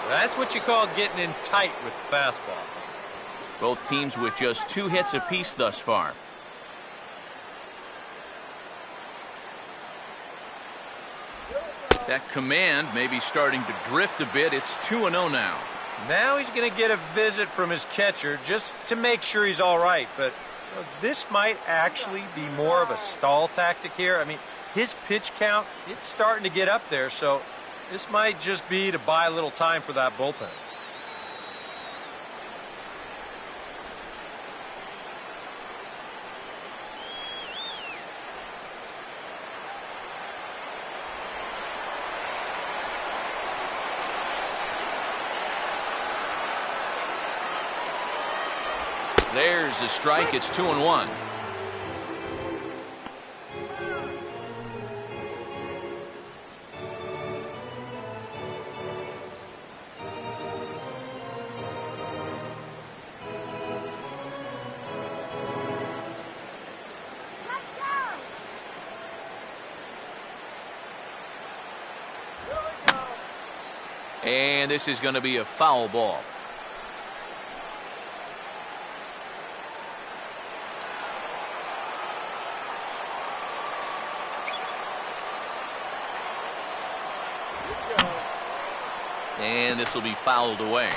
that's what you call getting in tight with the fastball. Both teams with just 2 hits apiece thus far. That command may be starting to drift a bit. It's 2-0 now. Now he's going to get a visit from his catcher just to make sure he's all right. But this might actually be more of a stall tactic here. I mean, his pitch count, it's starting to get up there, so this might just be to buy a little time for that bullpen. There's a strike. It's 2-1. And this is going to be a foul ball. And this will be fouled away.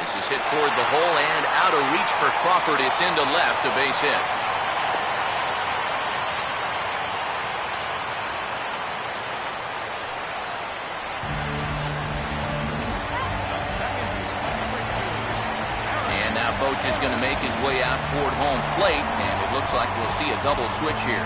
This is hit toward the hole and out of reach for Crawford. It's into left, a base hit. Boach is going to make his way out toward home plate, and it looks like we'll see a double switch here.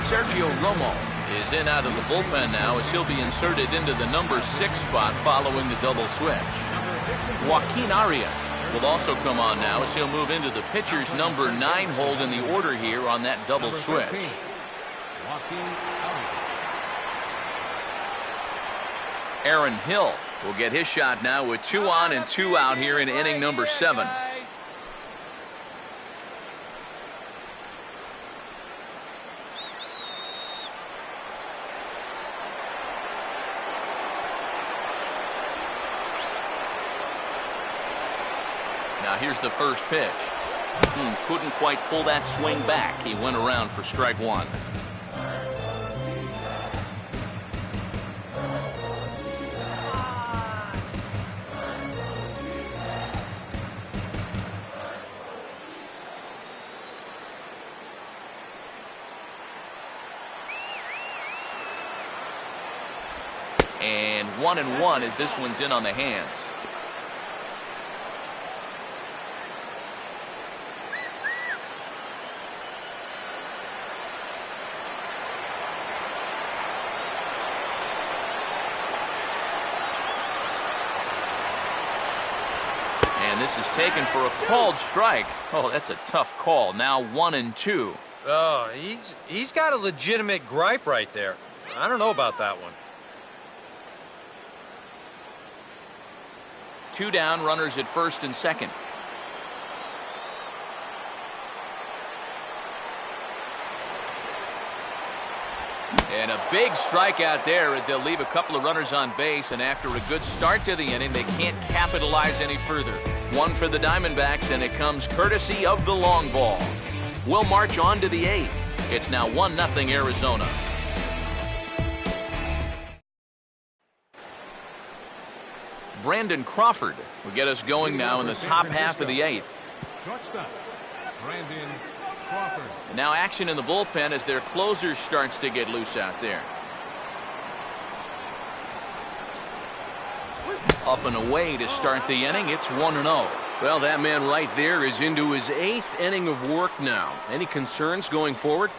Sergio Romo is in out of the bullpen now as he'll be inserted into the number 6 spot following the double switch. Joaquin Arias will also come on now as he'll move into the pitcher's number 9 hold in the order here on that double switch. Aaron Hill will get his shot now with 2 on and 2 out here in inning number 7. Now here's the first pitch. Couldn't quite pull that swing back. He went around for strike 1. And 1-1 as this one's in on the hands. And this is taken for a called strike. Oh, that's a tough call. Now 1-2. Oh, he's got a legitimate gripe right there. I don't know about that one. 2 down, runners at first and second. And a big strikeout there. They'll leave a couple of runners on base, and after a good start to the inning, they can't capitalize any further. 1 for the Diamondbacks, and it comes courtesy of the long ball. We'll march on to the 8th. It's now 1-0 Arizona. Brandon Crawford will get us going now in the top half of the 8th. Shortstop, Brandon Crawford. Now action in the bullpen as their closer starts to get loose out there. Up and away to start the inning. It's 1-0. Well, that man right there is into his 8th inning of work now. Any concerns going forward?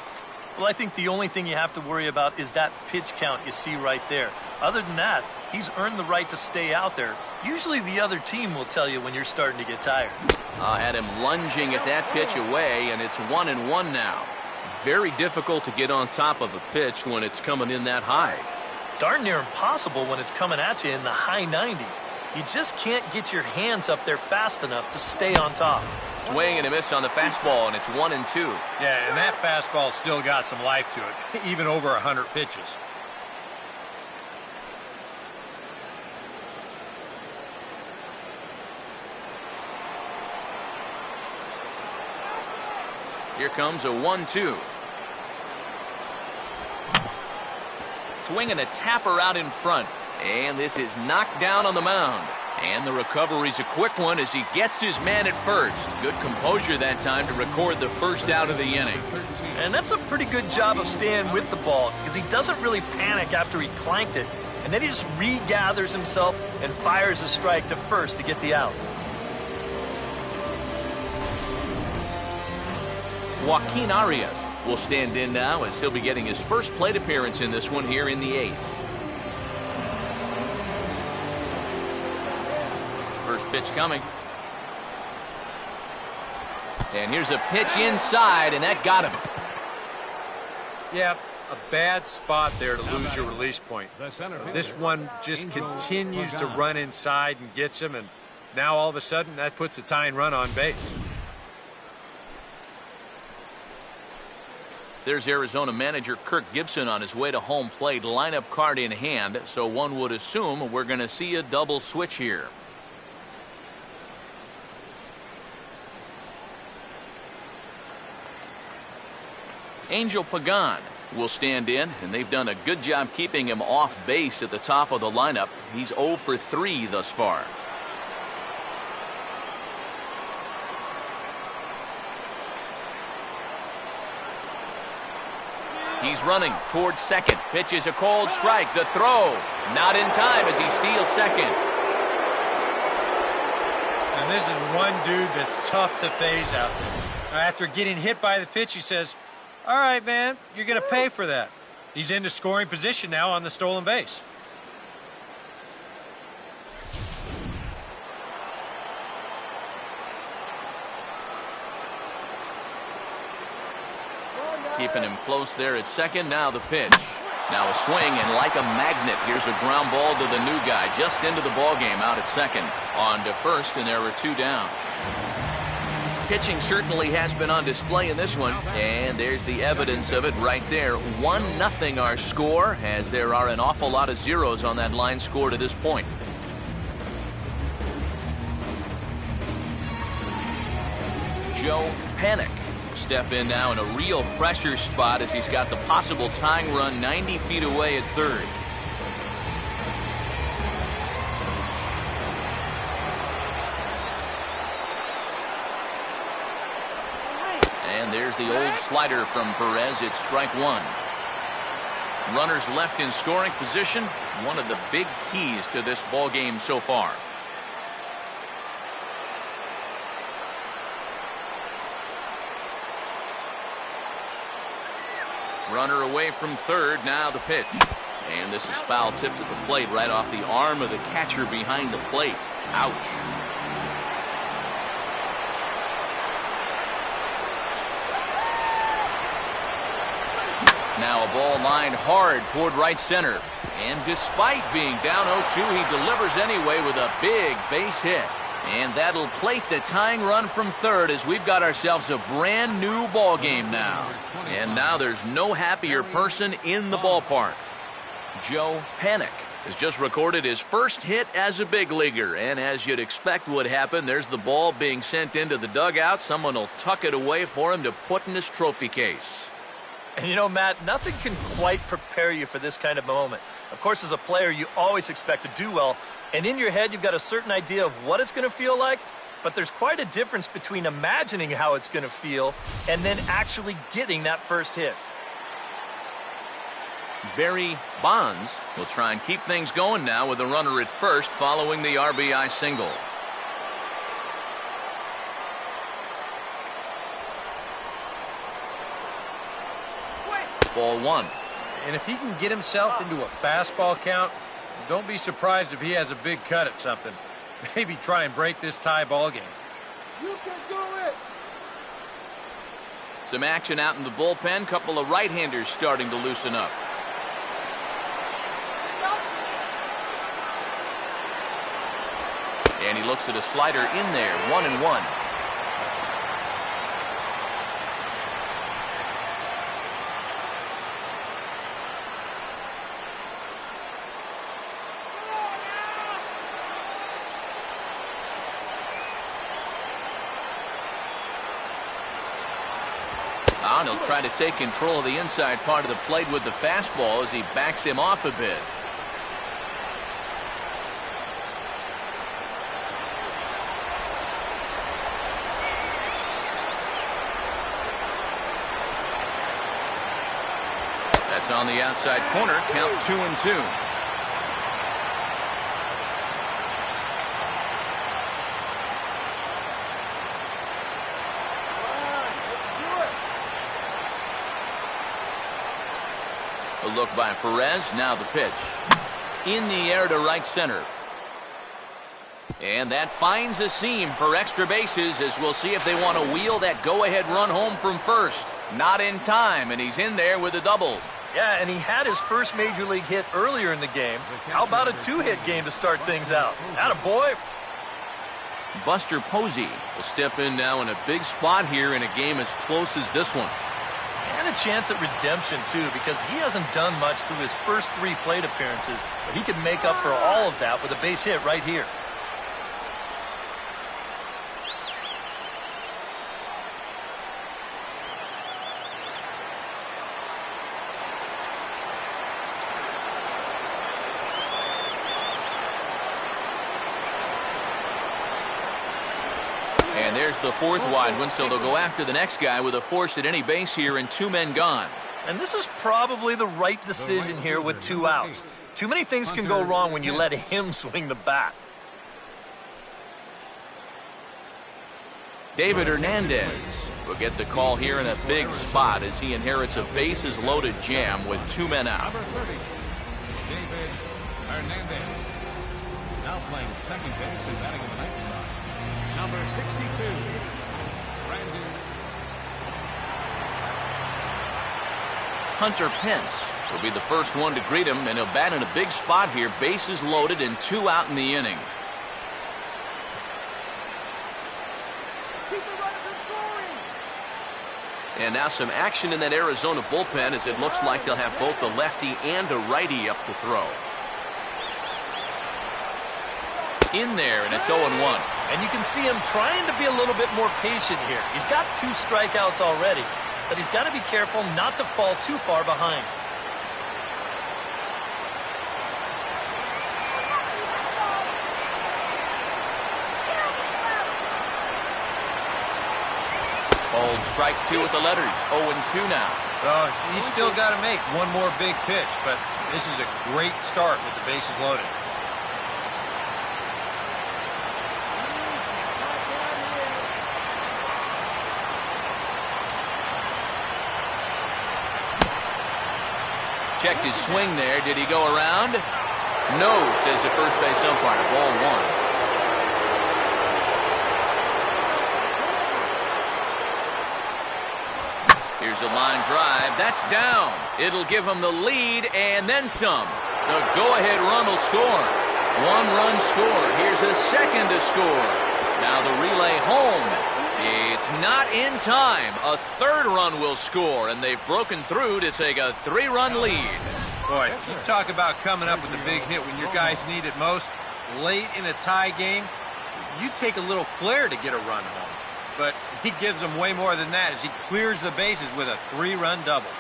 Well, I think the only thing you have to worry about is that pitch count you see right there. Other than that, he's earned the right to stay out there. Usually the other team will tell you when you're starting to get tired. Had him lunging at that pitch away, and it's 1-1 now. very difficult to get on top of a pitch when it's coming in that high. Darn near impossible when it's coming at you in the high 90s. You just can't get your hands up there fast enough to stay on top. Swing and a miss on the fastball, and it's 1-2. Yeah, and that fastball still got some life to it, even over 100 pitches. Here comes a 1-2. Swing and a tapper out in front. And this is knocked down on the mound. And the recovery's a quick one as he gets his man at first. Good composure that time to record the first out of the inning. And that's a pretty good job of staying with the ball because he doesn't really panic after he clanked it. And then he just regathers himself and fires a strike to first to get the out. Joaquin Arias will stand in now as he'll be getting his first plate appearance in this one here in the 8th. First pitch coming. And here's a pitch inside, and that got him. Yeah, a bad spot there to lose your release point. This one just continues to run inside and gets him, and now all of a sudden that puts a tying run on base. There's Arizona manager Kirk Gibson on his way to home plate, lineup card in hand, so one would assume we're going to see a double switch here. Angel Pagan will stand in, and they've done a good job keeping him off base at the top of the lineup. He's 0 for 3 thus far. He's running towards second. Pitch is a cold strike. The throw not in time as he steals second. And this is one dude that's tough to phase out there. After getting hit by the pitch, he says, "All right, man, you're going to pay for that." He's into scoring position now on the stolen base. Keeping him close there at second. Now the pitch. Now a swing, and like a magnet, here's a ground ball to the new guy just into the ball game out at second. On to first, and there were 2 down. Pitching certainly has been on display in this one, and there's the evidence of it right there. 1-0 our score, as there are an awful lot of zeros on that line score to this point. Joe Panik will step in now in a real pressure spot as he's got the possible tying run 90 feet away at third. And there's the old slider from Perez. It's strike 1. Runners left in scoring position, one of the big keys to this ball game so far. Runner away from third. Now the pitch. And this is foul tipped at the plate right off the arm of the catcher behind the plate. Ouch. Now a ball lined hard toward right center. And despite being down 0-2, he delivers anyway with a big base hit. And that'll plate the tying run from third as we've got ourselves a brand new ball game now. And now there's no happier person in the ballpark. Joe Panik has just recorded his first hit as a big leaguer. And as you'd expect would happen, there's the ball being sent into the dugout. Someone will tuck it away for him to put in his trophy case. And you know, Matt, nothing can quite prepare you for this kind of moment. Of course, as a player, you always expect to do well. And in your head, you've got a certain idea of what it's going to feel like. But there's quite a difference between imagining how it's going to feel and then actually getting that first hit. Barry Bonds will try and keep things going now with a runner at first following the RBI single. Ball 1. And if he can get himself into a fastball count, don't be surprised if he has a big cut at something. Maybe try and break this tie ball game. You can do it. Some action out in the bullpen. Couple of right-handers starting to loosen up. And he looks at a slider in there. 1-1. He'll try to take control of the inside part of the plate with the fastball as he backs him off a bit. That's on the outside corner. Count 2-2. A look by Perez. Now the pitch. In the air to right center. And that finds a seam for extra bases, as we'll see if they want to wheel that go-ahead run home from first. Not in time, and he's in there with a double. Yeah, and he had his first major league hit earlier in the game. How about a two-hit game to start things out? Attaboy. Buster Posey will step in now in a big spot here in a game as close as this one. And a chance at redemption, too, because he hasn't done much through his first 3 plate appearances, but he can make up for all of that with a base hit right here. And there's the 4th wide one, so they'll go after the next guy with a force at any base here and 2 men gone. And this is probably the right decision here with 2 outs. Too many things can go wrong when you let him swing the bat. David Hernandez will get the call here in a big spot as he inherits a bases-loaded jam with 2 men out. Number 30, David Hernandez. Now playing second base and batting in the ninth spot. Number 62, Brandon. Hunter Pence will be the first one to greet him, and he'll bat in a big spot here. Bases loaded and 2 out in the inning. And now some action in that Arizona bullpen as it looks like they'll have both a lefty and a righty up to throw. In there, and it's 0-1. And you can see him trying to be a little bit more patient here. He's got 2 strikeouts already, but he's got to be careful not to fall too far behind. Old strike 2 with the letters. 0-2 now. He's still got to make one more big pitch, but this is a great start with the bases loaded. Checked his swing there. Did he go around? No, says the first base umpire. Ball 1. Here's a line drive. That's down. It'll give him the lead and then some. The go-ahead run will score. 1-run score. Here's a second to score. Now the relay home. It's not in time. A 3rd run will score, and they've broken through to take a 3-run lead. Boy, you talk about coming up with a big hit when your guys need it most. Late in a tie game, you take a little flair to get a run home. But he gives them way more than that as he clears the bases with a 3-run double.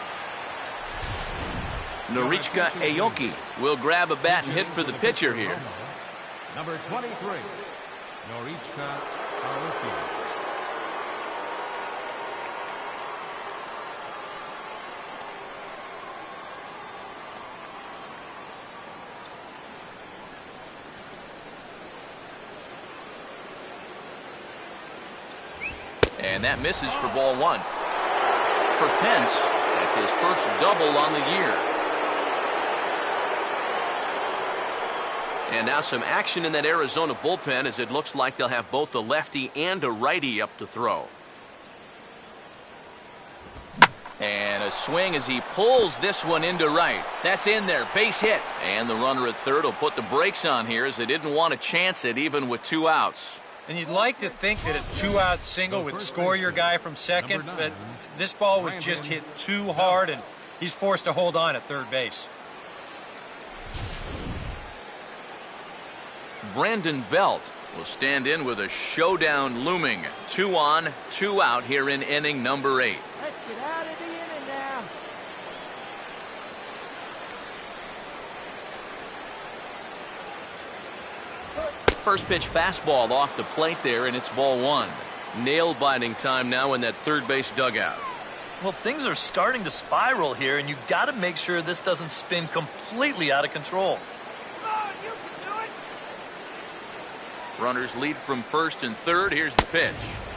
Norichka Aoki will grab a bat and hit for the pitcher here. Number 23, Norichka Aoki. And that misses for ball 1. For Pence, that's his first double on the year. And now some action in that Arizona bullpen as it looks like they'll have both a lefty and a righty up to throw. And a swing as he pulls this one into right. That's in there, base hit. And the runner at third will put the brakes on here as they didn't want to chance it even with 2 outs. And you'd like to think that a 2-out single would score your guy from second, but this ball was just hit too hard, and he's forced to hold on at third base. Brandon Belt will stand in with a showdown looming. 2 on, 2 out here in inning number 8. Let's get out of the inning now. First pitch fastball off the plate there, and it's ball 1. Nail-biting time now in that third base dugout. Well, things are starting to spiral here, and you've got to make sure this doesn't spin completely out of control. Come on, you can do it. Runners lead from first and third. Here's the pitch.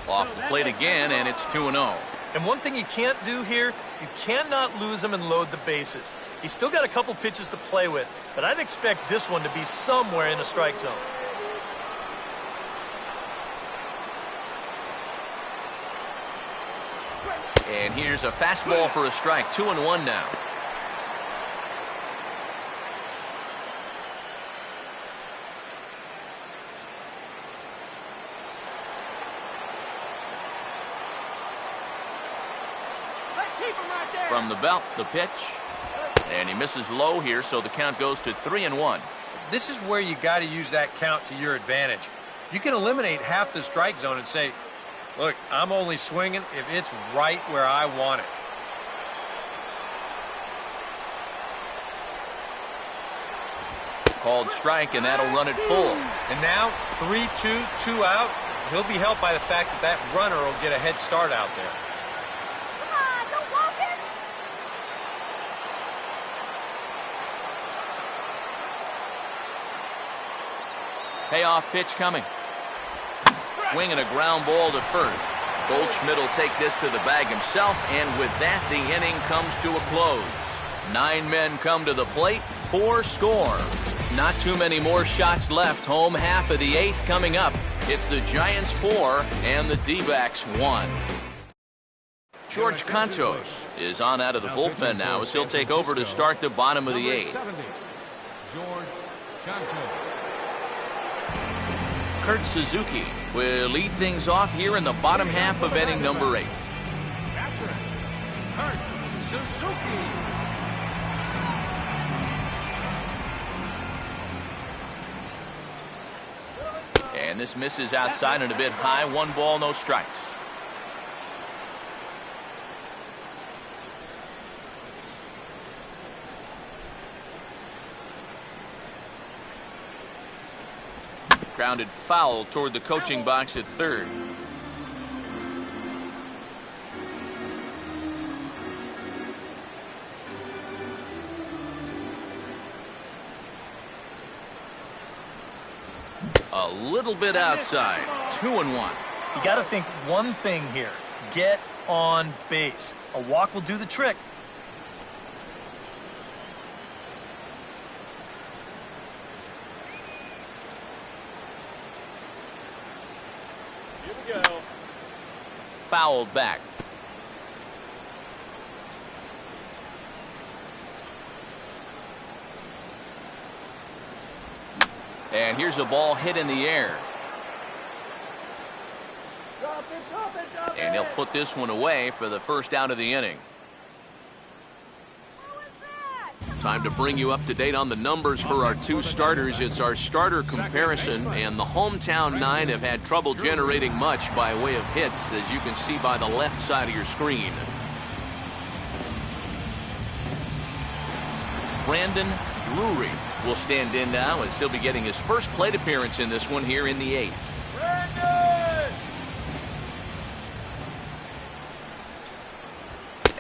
Off the plate again, and it's 2-0. And one thing you can't do here, you cannot lose him and load the bases. He's still got a couple pitches to play with, but I'd expect this one to be somewhere in the strike zone. And here's a fastball for a strike. 2-1 now. Keep him right there. From the belt, the pitch. And he misses low here, so the count goes to 3-1. This is where you got to use that count to your advantage. You can eliminate half the strike zone and say, look, I'm only swinging if it's right where I want it. Called strike, and that'll run it full. And now, 3-2, 2 out. He'll be helped by the fact that that runner will get a head start out there. Come on, don't walk it. Payoff pitch coming. Swing and a ground ball to first. Goldschmidt will take this to the bag himself, and with that, the inning comes to a close. 9 men come to the plate, 4 score. Not too many more shots left. Home half of the 8th coming up. It's the Giants 4 and the D-backs 1. George Cantos is on out of the bullpen now as he'll take over to start the bottom of the 8th. George Cantos. Kurt Suzuki will lead things off here in the bottom half of inning number 8. Catcher, Kurt Suzuki. And this misses outside and a bit high. 1 ball, no strikes. Grounded foul toward the coaching box at third. A little bit outside. 2-1. You got to think one thing here. Get on base. A walk will do the trick. Here we go. Fouled back. And here's a ball hit in the air. Drop it, drop it, drop it. And he'll put this one away for the first out of the inning. Who was that? Time to bring you up to date on the numbers for our 2 starters. It's our starter comparison, and the hometown 9 have had trouble generating much by way of hits, as you can see by the left side of your screen. Brandon Drury will stand in now as he'll be getting his first plate appearance in this one here in the 8th. Brandon!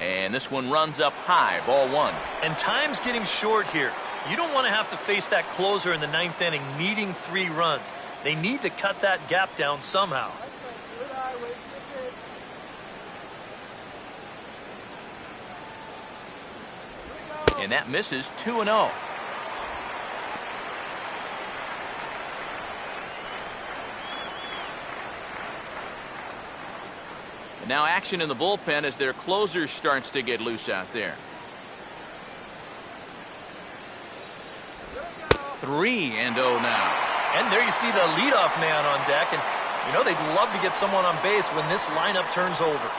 And this one runs up high, ball 1. And time's getting short here. You don't want to have to face that closer in the 9th inning needing 3 runs. They need to cut that gap down somehow. Good eye, wait for it. Here we go. And that misses. 2-0. And now action in the bullpen as their closer starts to get loose out there. 3-0 now. And there you see the leadoff man on deck. And, you know, they'd love to get someone on base when this lineup turns over.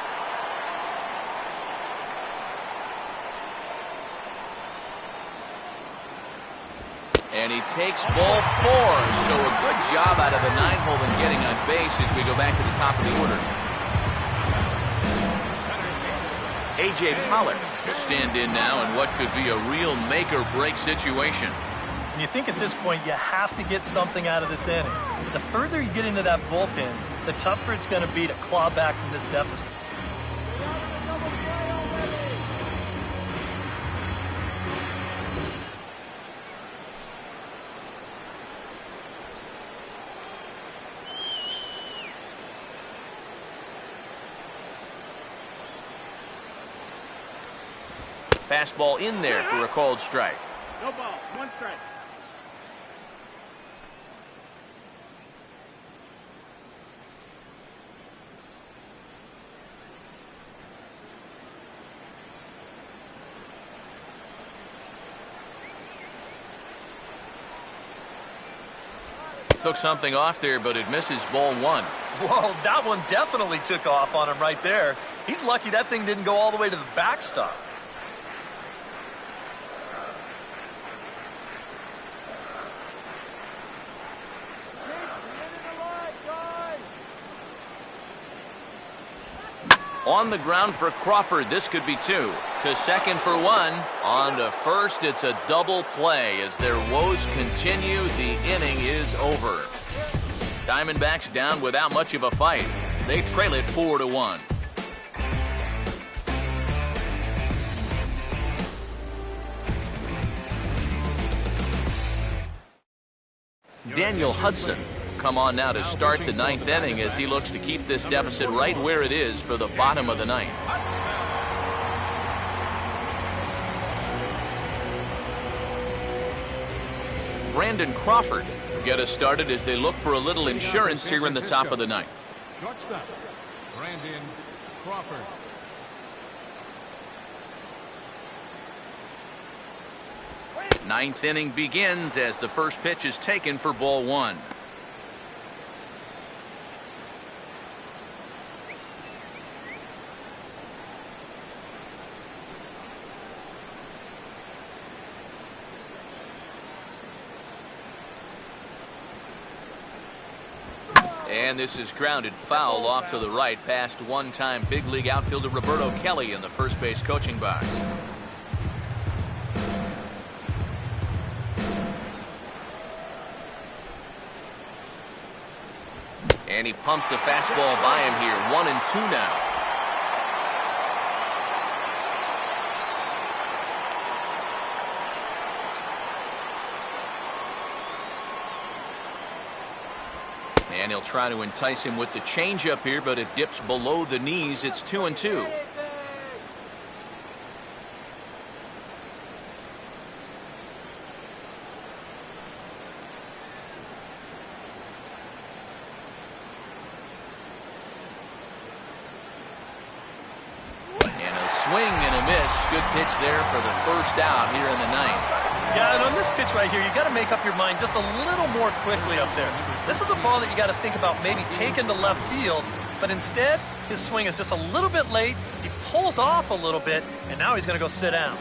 And he takes ball 4. So a good job out of the 9-hole in getting on base as we go back to the top of the order. A.J. Pollard will stand in now in what could be a real make-or-break situation. And you think at this point you have to get something out of this inning. The further you get into that bullpen, the tougher it's going to be to claw back from this deficit. Fastball in there for a called strike. No ball, 1 strike. Took something off there, but it misses ball 1. Whoa, that one definitely took off on him right there. He's lucky that thing didn't go all the way to the backstop. On the ground for Crawford, this could be 2. To second for 1. On to first, it's a double play. As their woes continue, the inning is over. Diamondbacks down without much of a fight. They trail it 4-1. Daniel Hudson come on now to start the 9th inning as he looks to keep this deficit right where it is for the bottom of the 9th. Brandon Crawford get us started as they look for a little insurance here in the top of the 9th. Shortstop, Brandon Crawford. Ninth inning begins as the first pitch is taken for ball 1. And this is grounded foul off to the right past one-time big league outfielder Roberto Kelly in the first base coaching box. And he pumps the fastball by him here. 1-2 now. And he'll try to entice him with the changeup here, but it dips below the knees. It's 2-2. Swing and a miss. Good pitch there for the first out here in the 9th. Yeah, and on this pitch right here, you got to make up your mind just a little more quickly up there. This is a ball that you got to think about maybe taking to left field, but instead, his swing is just a little bit late. He pulls off a little bit, and now he's going to go sit down.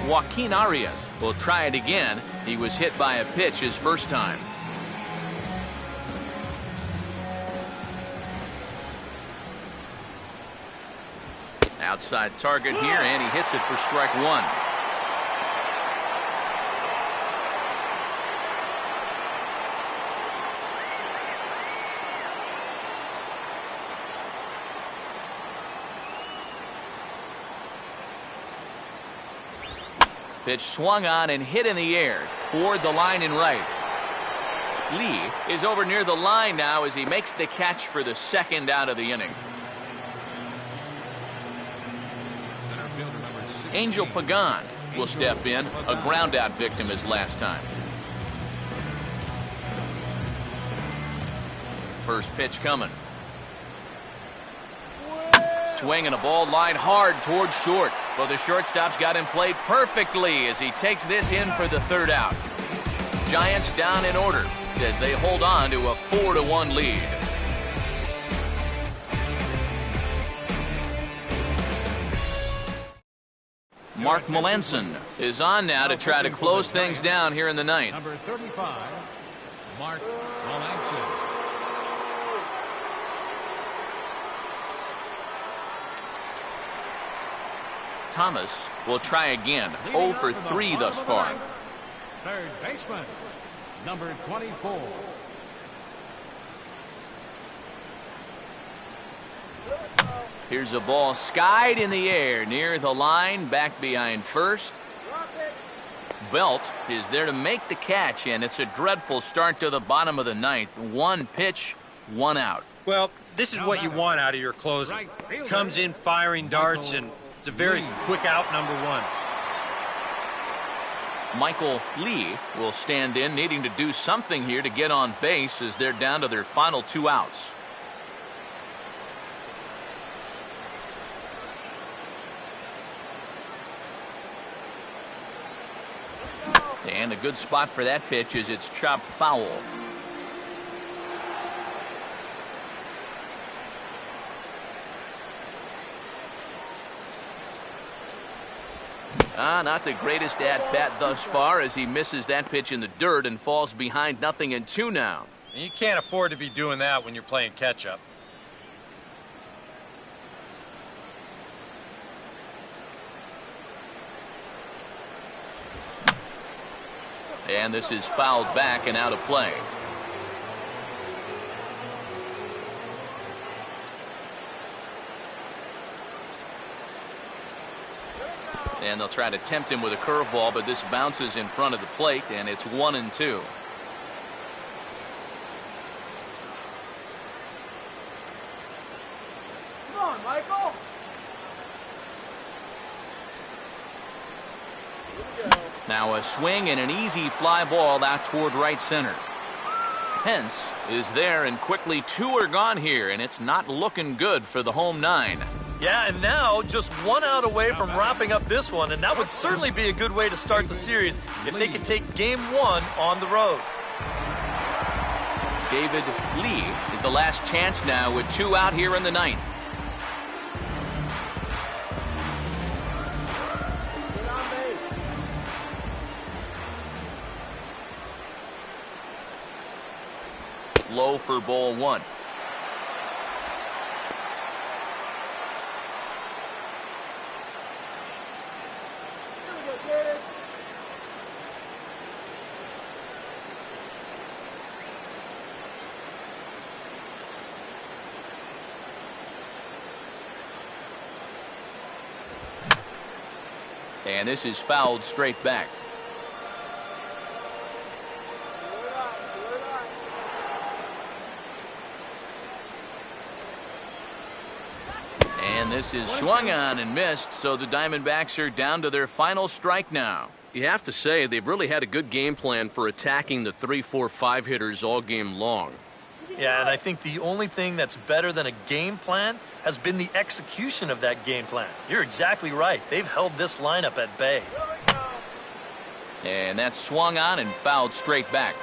Joaquin Arias will try it again. He was hit by a pitch his first time. Outside target here, and he hits it for strike 1. Pitch swung on and hit in the air toward the line and right. Lee is over near the line now as he makes the catch for the second out of the inning. Angel Pagan will step in, a ground-out victim his last time. first pitch coming. Swinging a ball line hard towards short. Well, the shortstop's got him played perfectly as he takes this in for the third out. Giants down in order as they hold on to a 4-1 lead. Mark Melanson is on now to try to close things down here in the ninth. Number 35, Mark Melanson. Thomas will try again. 0 for 3 thus far. Third baseman, number 24. Here's a ball skied in the air near the line, back behind first. Belt is there to make the catch, and it's a dreadful start to the bottom of the ninth. One pitch, one out. Well, this is what you want out of your closer. Comes in firing darts, and it's a very quick out, number one. Michael Lee will stand in, needing to do something here to get on base as they're down to their final 2 outs. And a good spot for that pitch is it's chopped foul. Not the greatest at-bat thus far as he misses that pitch in the dirt and falls behind 0-2 now. And you can't afford to be doing that when you're playing catch-up. And this is fouled back and out of play. And they'll try to tempt him with a curveball, but this bounces in front of the plate, and it's 1-2. Come on, Michael. Now a swing and an easy fly ball out toward right center. Pence is there, and quickly 2 are gone here, and it's not looking good for the home 9. Yeah, and now just 1 out away from wrapping up this one, and that would certainly be a good way to start the series if they could take game 1 on the road. David Lee is the last chance now with 2 out here in the ninth. Low for ball 1. And this is fouled straight back. And this is swung on and missed, so the Diamondbacks are down to their final strike now. You have to say they've really had a good game plan for attacking the 3, 4, 5 hitters all game long. Yeah, and I think the only thing that's better than a game plan has been the execution of that game plan. You're exactly right. They've held this lineup at bay. And that's swung on and fouled straight back.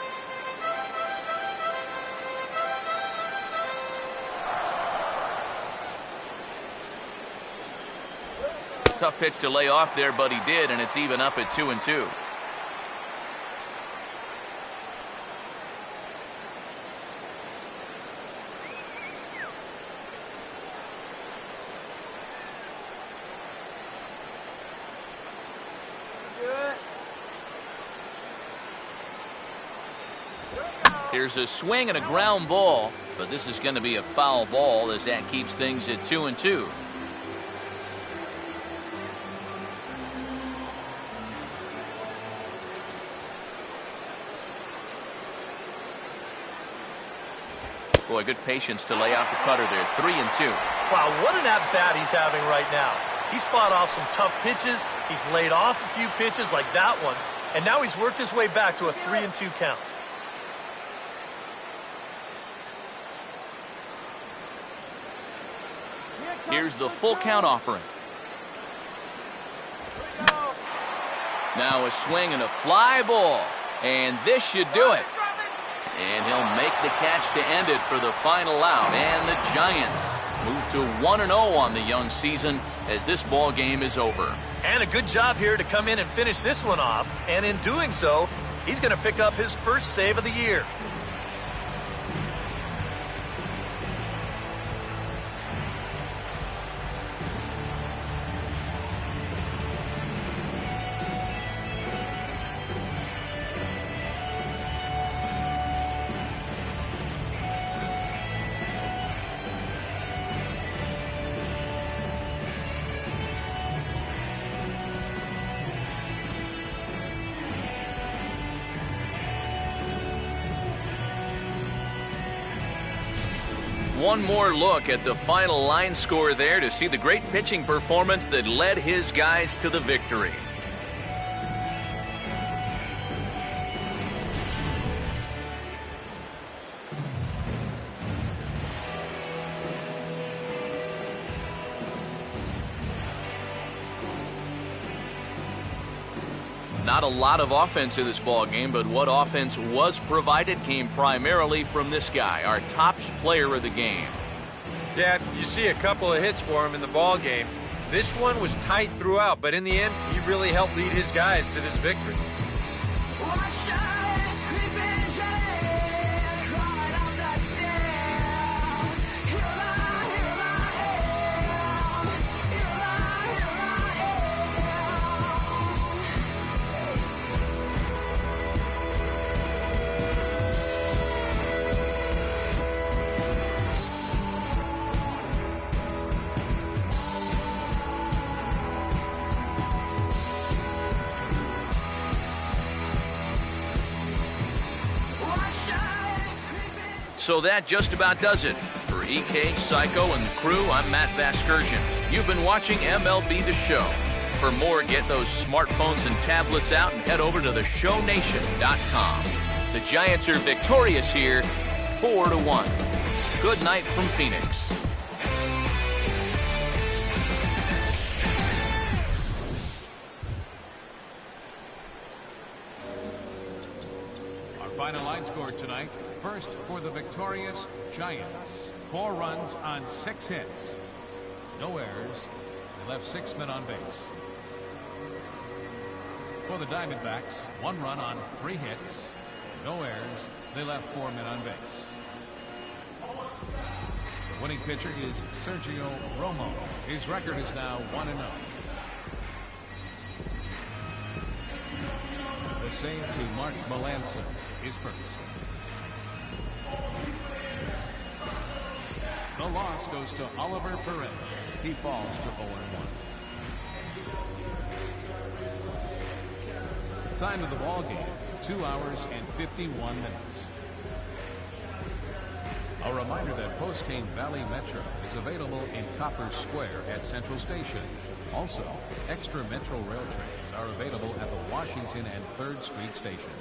Tough pitch to lay off there, but he did, and it's even up at 2-2. Here's a swing and a ground ball, but this is going to be a foul ball as that keeps things at 2-2. Boy, good patience to lay off the cutter there. 3-2. Wow, what an at-bat he's having right now. He's fought off some tough pitches. He's laid off a few pitches like that one. And now he's worked his way back to a 3-2 count. Here's the full count offering. Now a swing and a fly ball. And this should do it. And he'll make the catch to end it for the final out. And the Giants move to 1-0 on the young season as this ball game is over. And a good job here to come in and finish this one off. And in doing so, he's going to pick up his first save of the year. One more look at the final line score there to see the great pitching performance that led his guys to the victory. Not a lot of offense in this ball game, but what offense was provided came primarily from this guy, our top player of the game. Yeah, you see a couple of hits for him in the ball game. This one was tight throughout, but in the end, he really helped lead his guys to this victory. So that just about does it. For EK, Psycho, and the crew, I'm Matt Vasgersian. You've been watching MLB The Show. For more, get those smartphones and tablets out and head over to theshownation.com. The Giants are victorious here, 4-1. Good night from Phoenix. Our final line score tonight. First for the victorious Giants. 4 runs on 6 hits. No errors. They left 6 men on base. For the Diamondbacks, 1 run on 3 hits. No errors. They left 4 men on base. The winning pitcher is Sergio Romo. His record is now 1-0. The save to Mark Melancon is first. The loss goes to Oliver Perez. He falls to 0-1. Time of the ball game, 2 hours and 51 minutes. A reminder that Postgame Valley Metro is available in Copper Square at Central Station. Also, extra Metro rail trains are available at the Washington and 3rd Street station.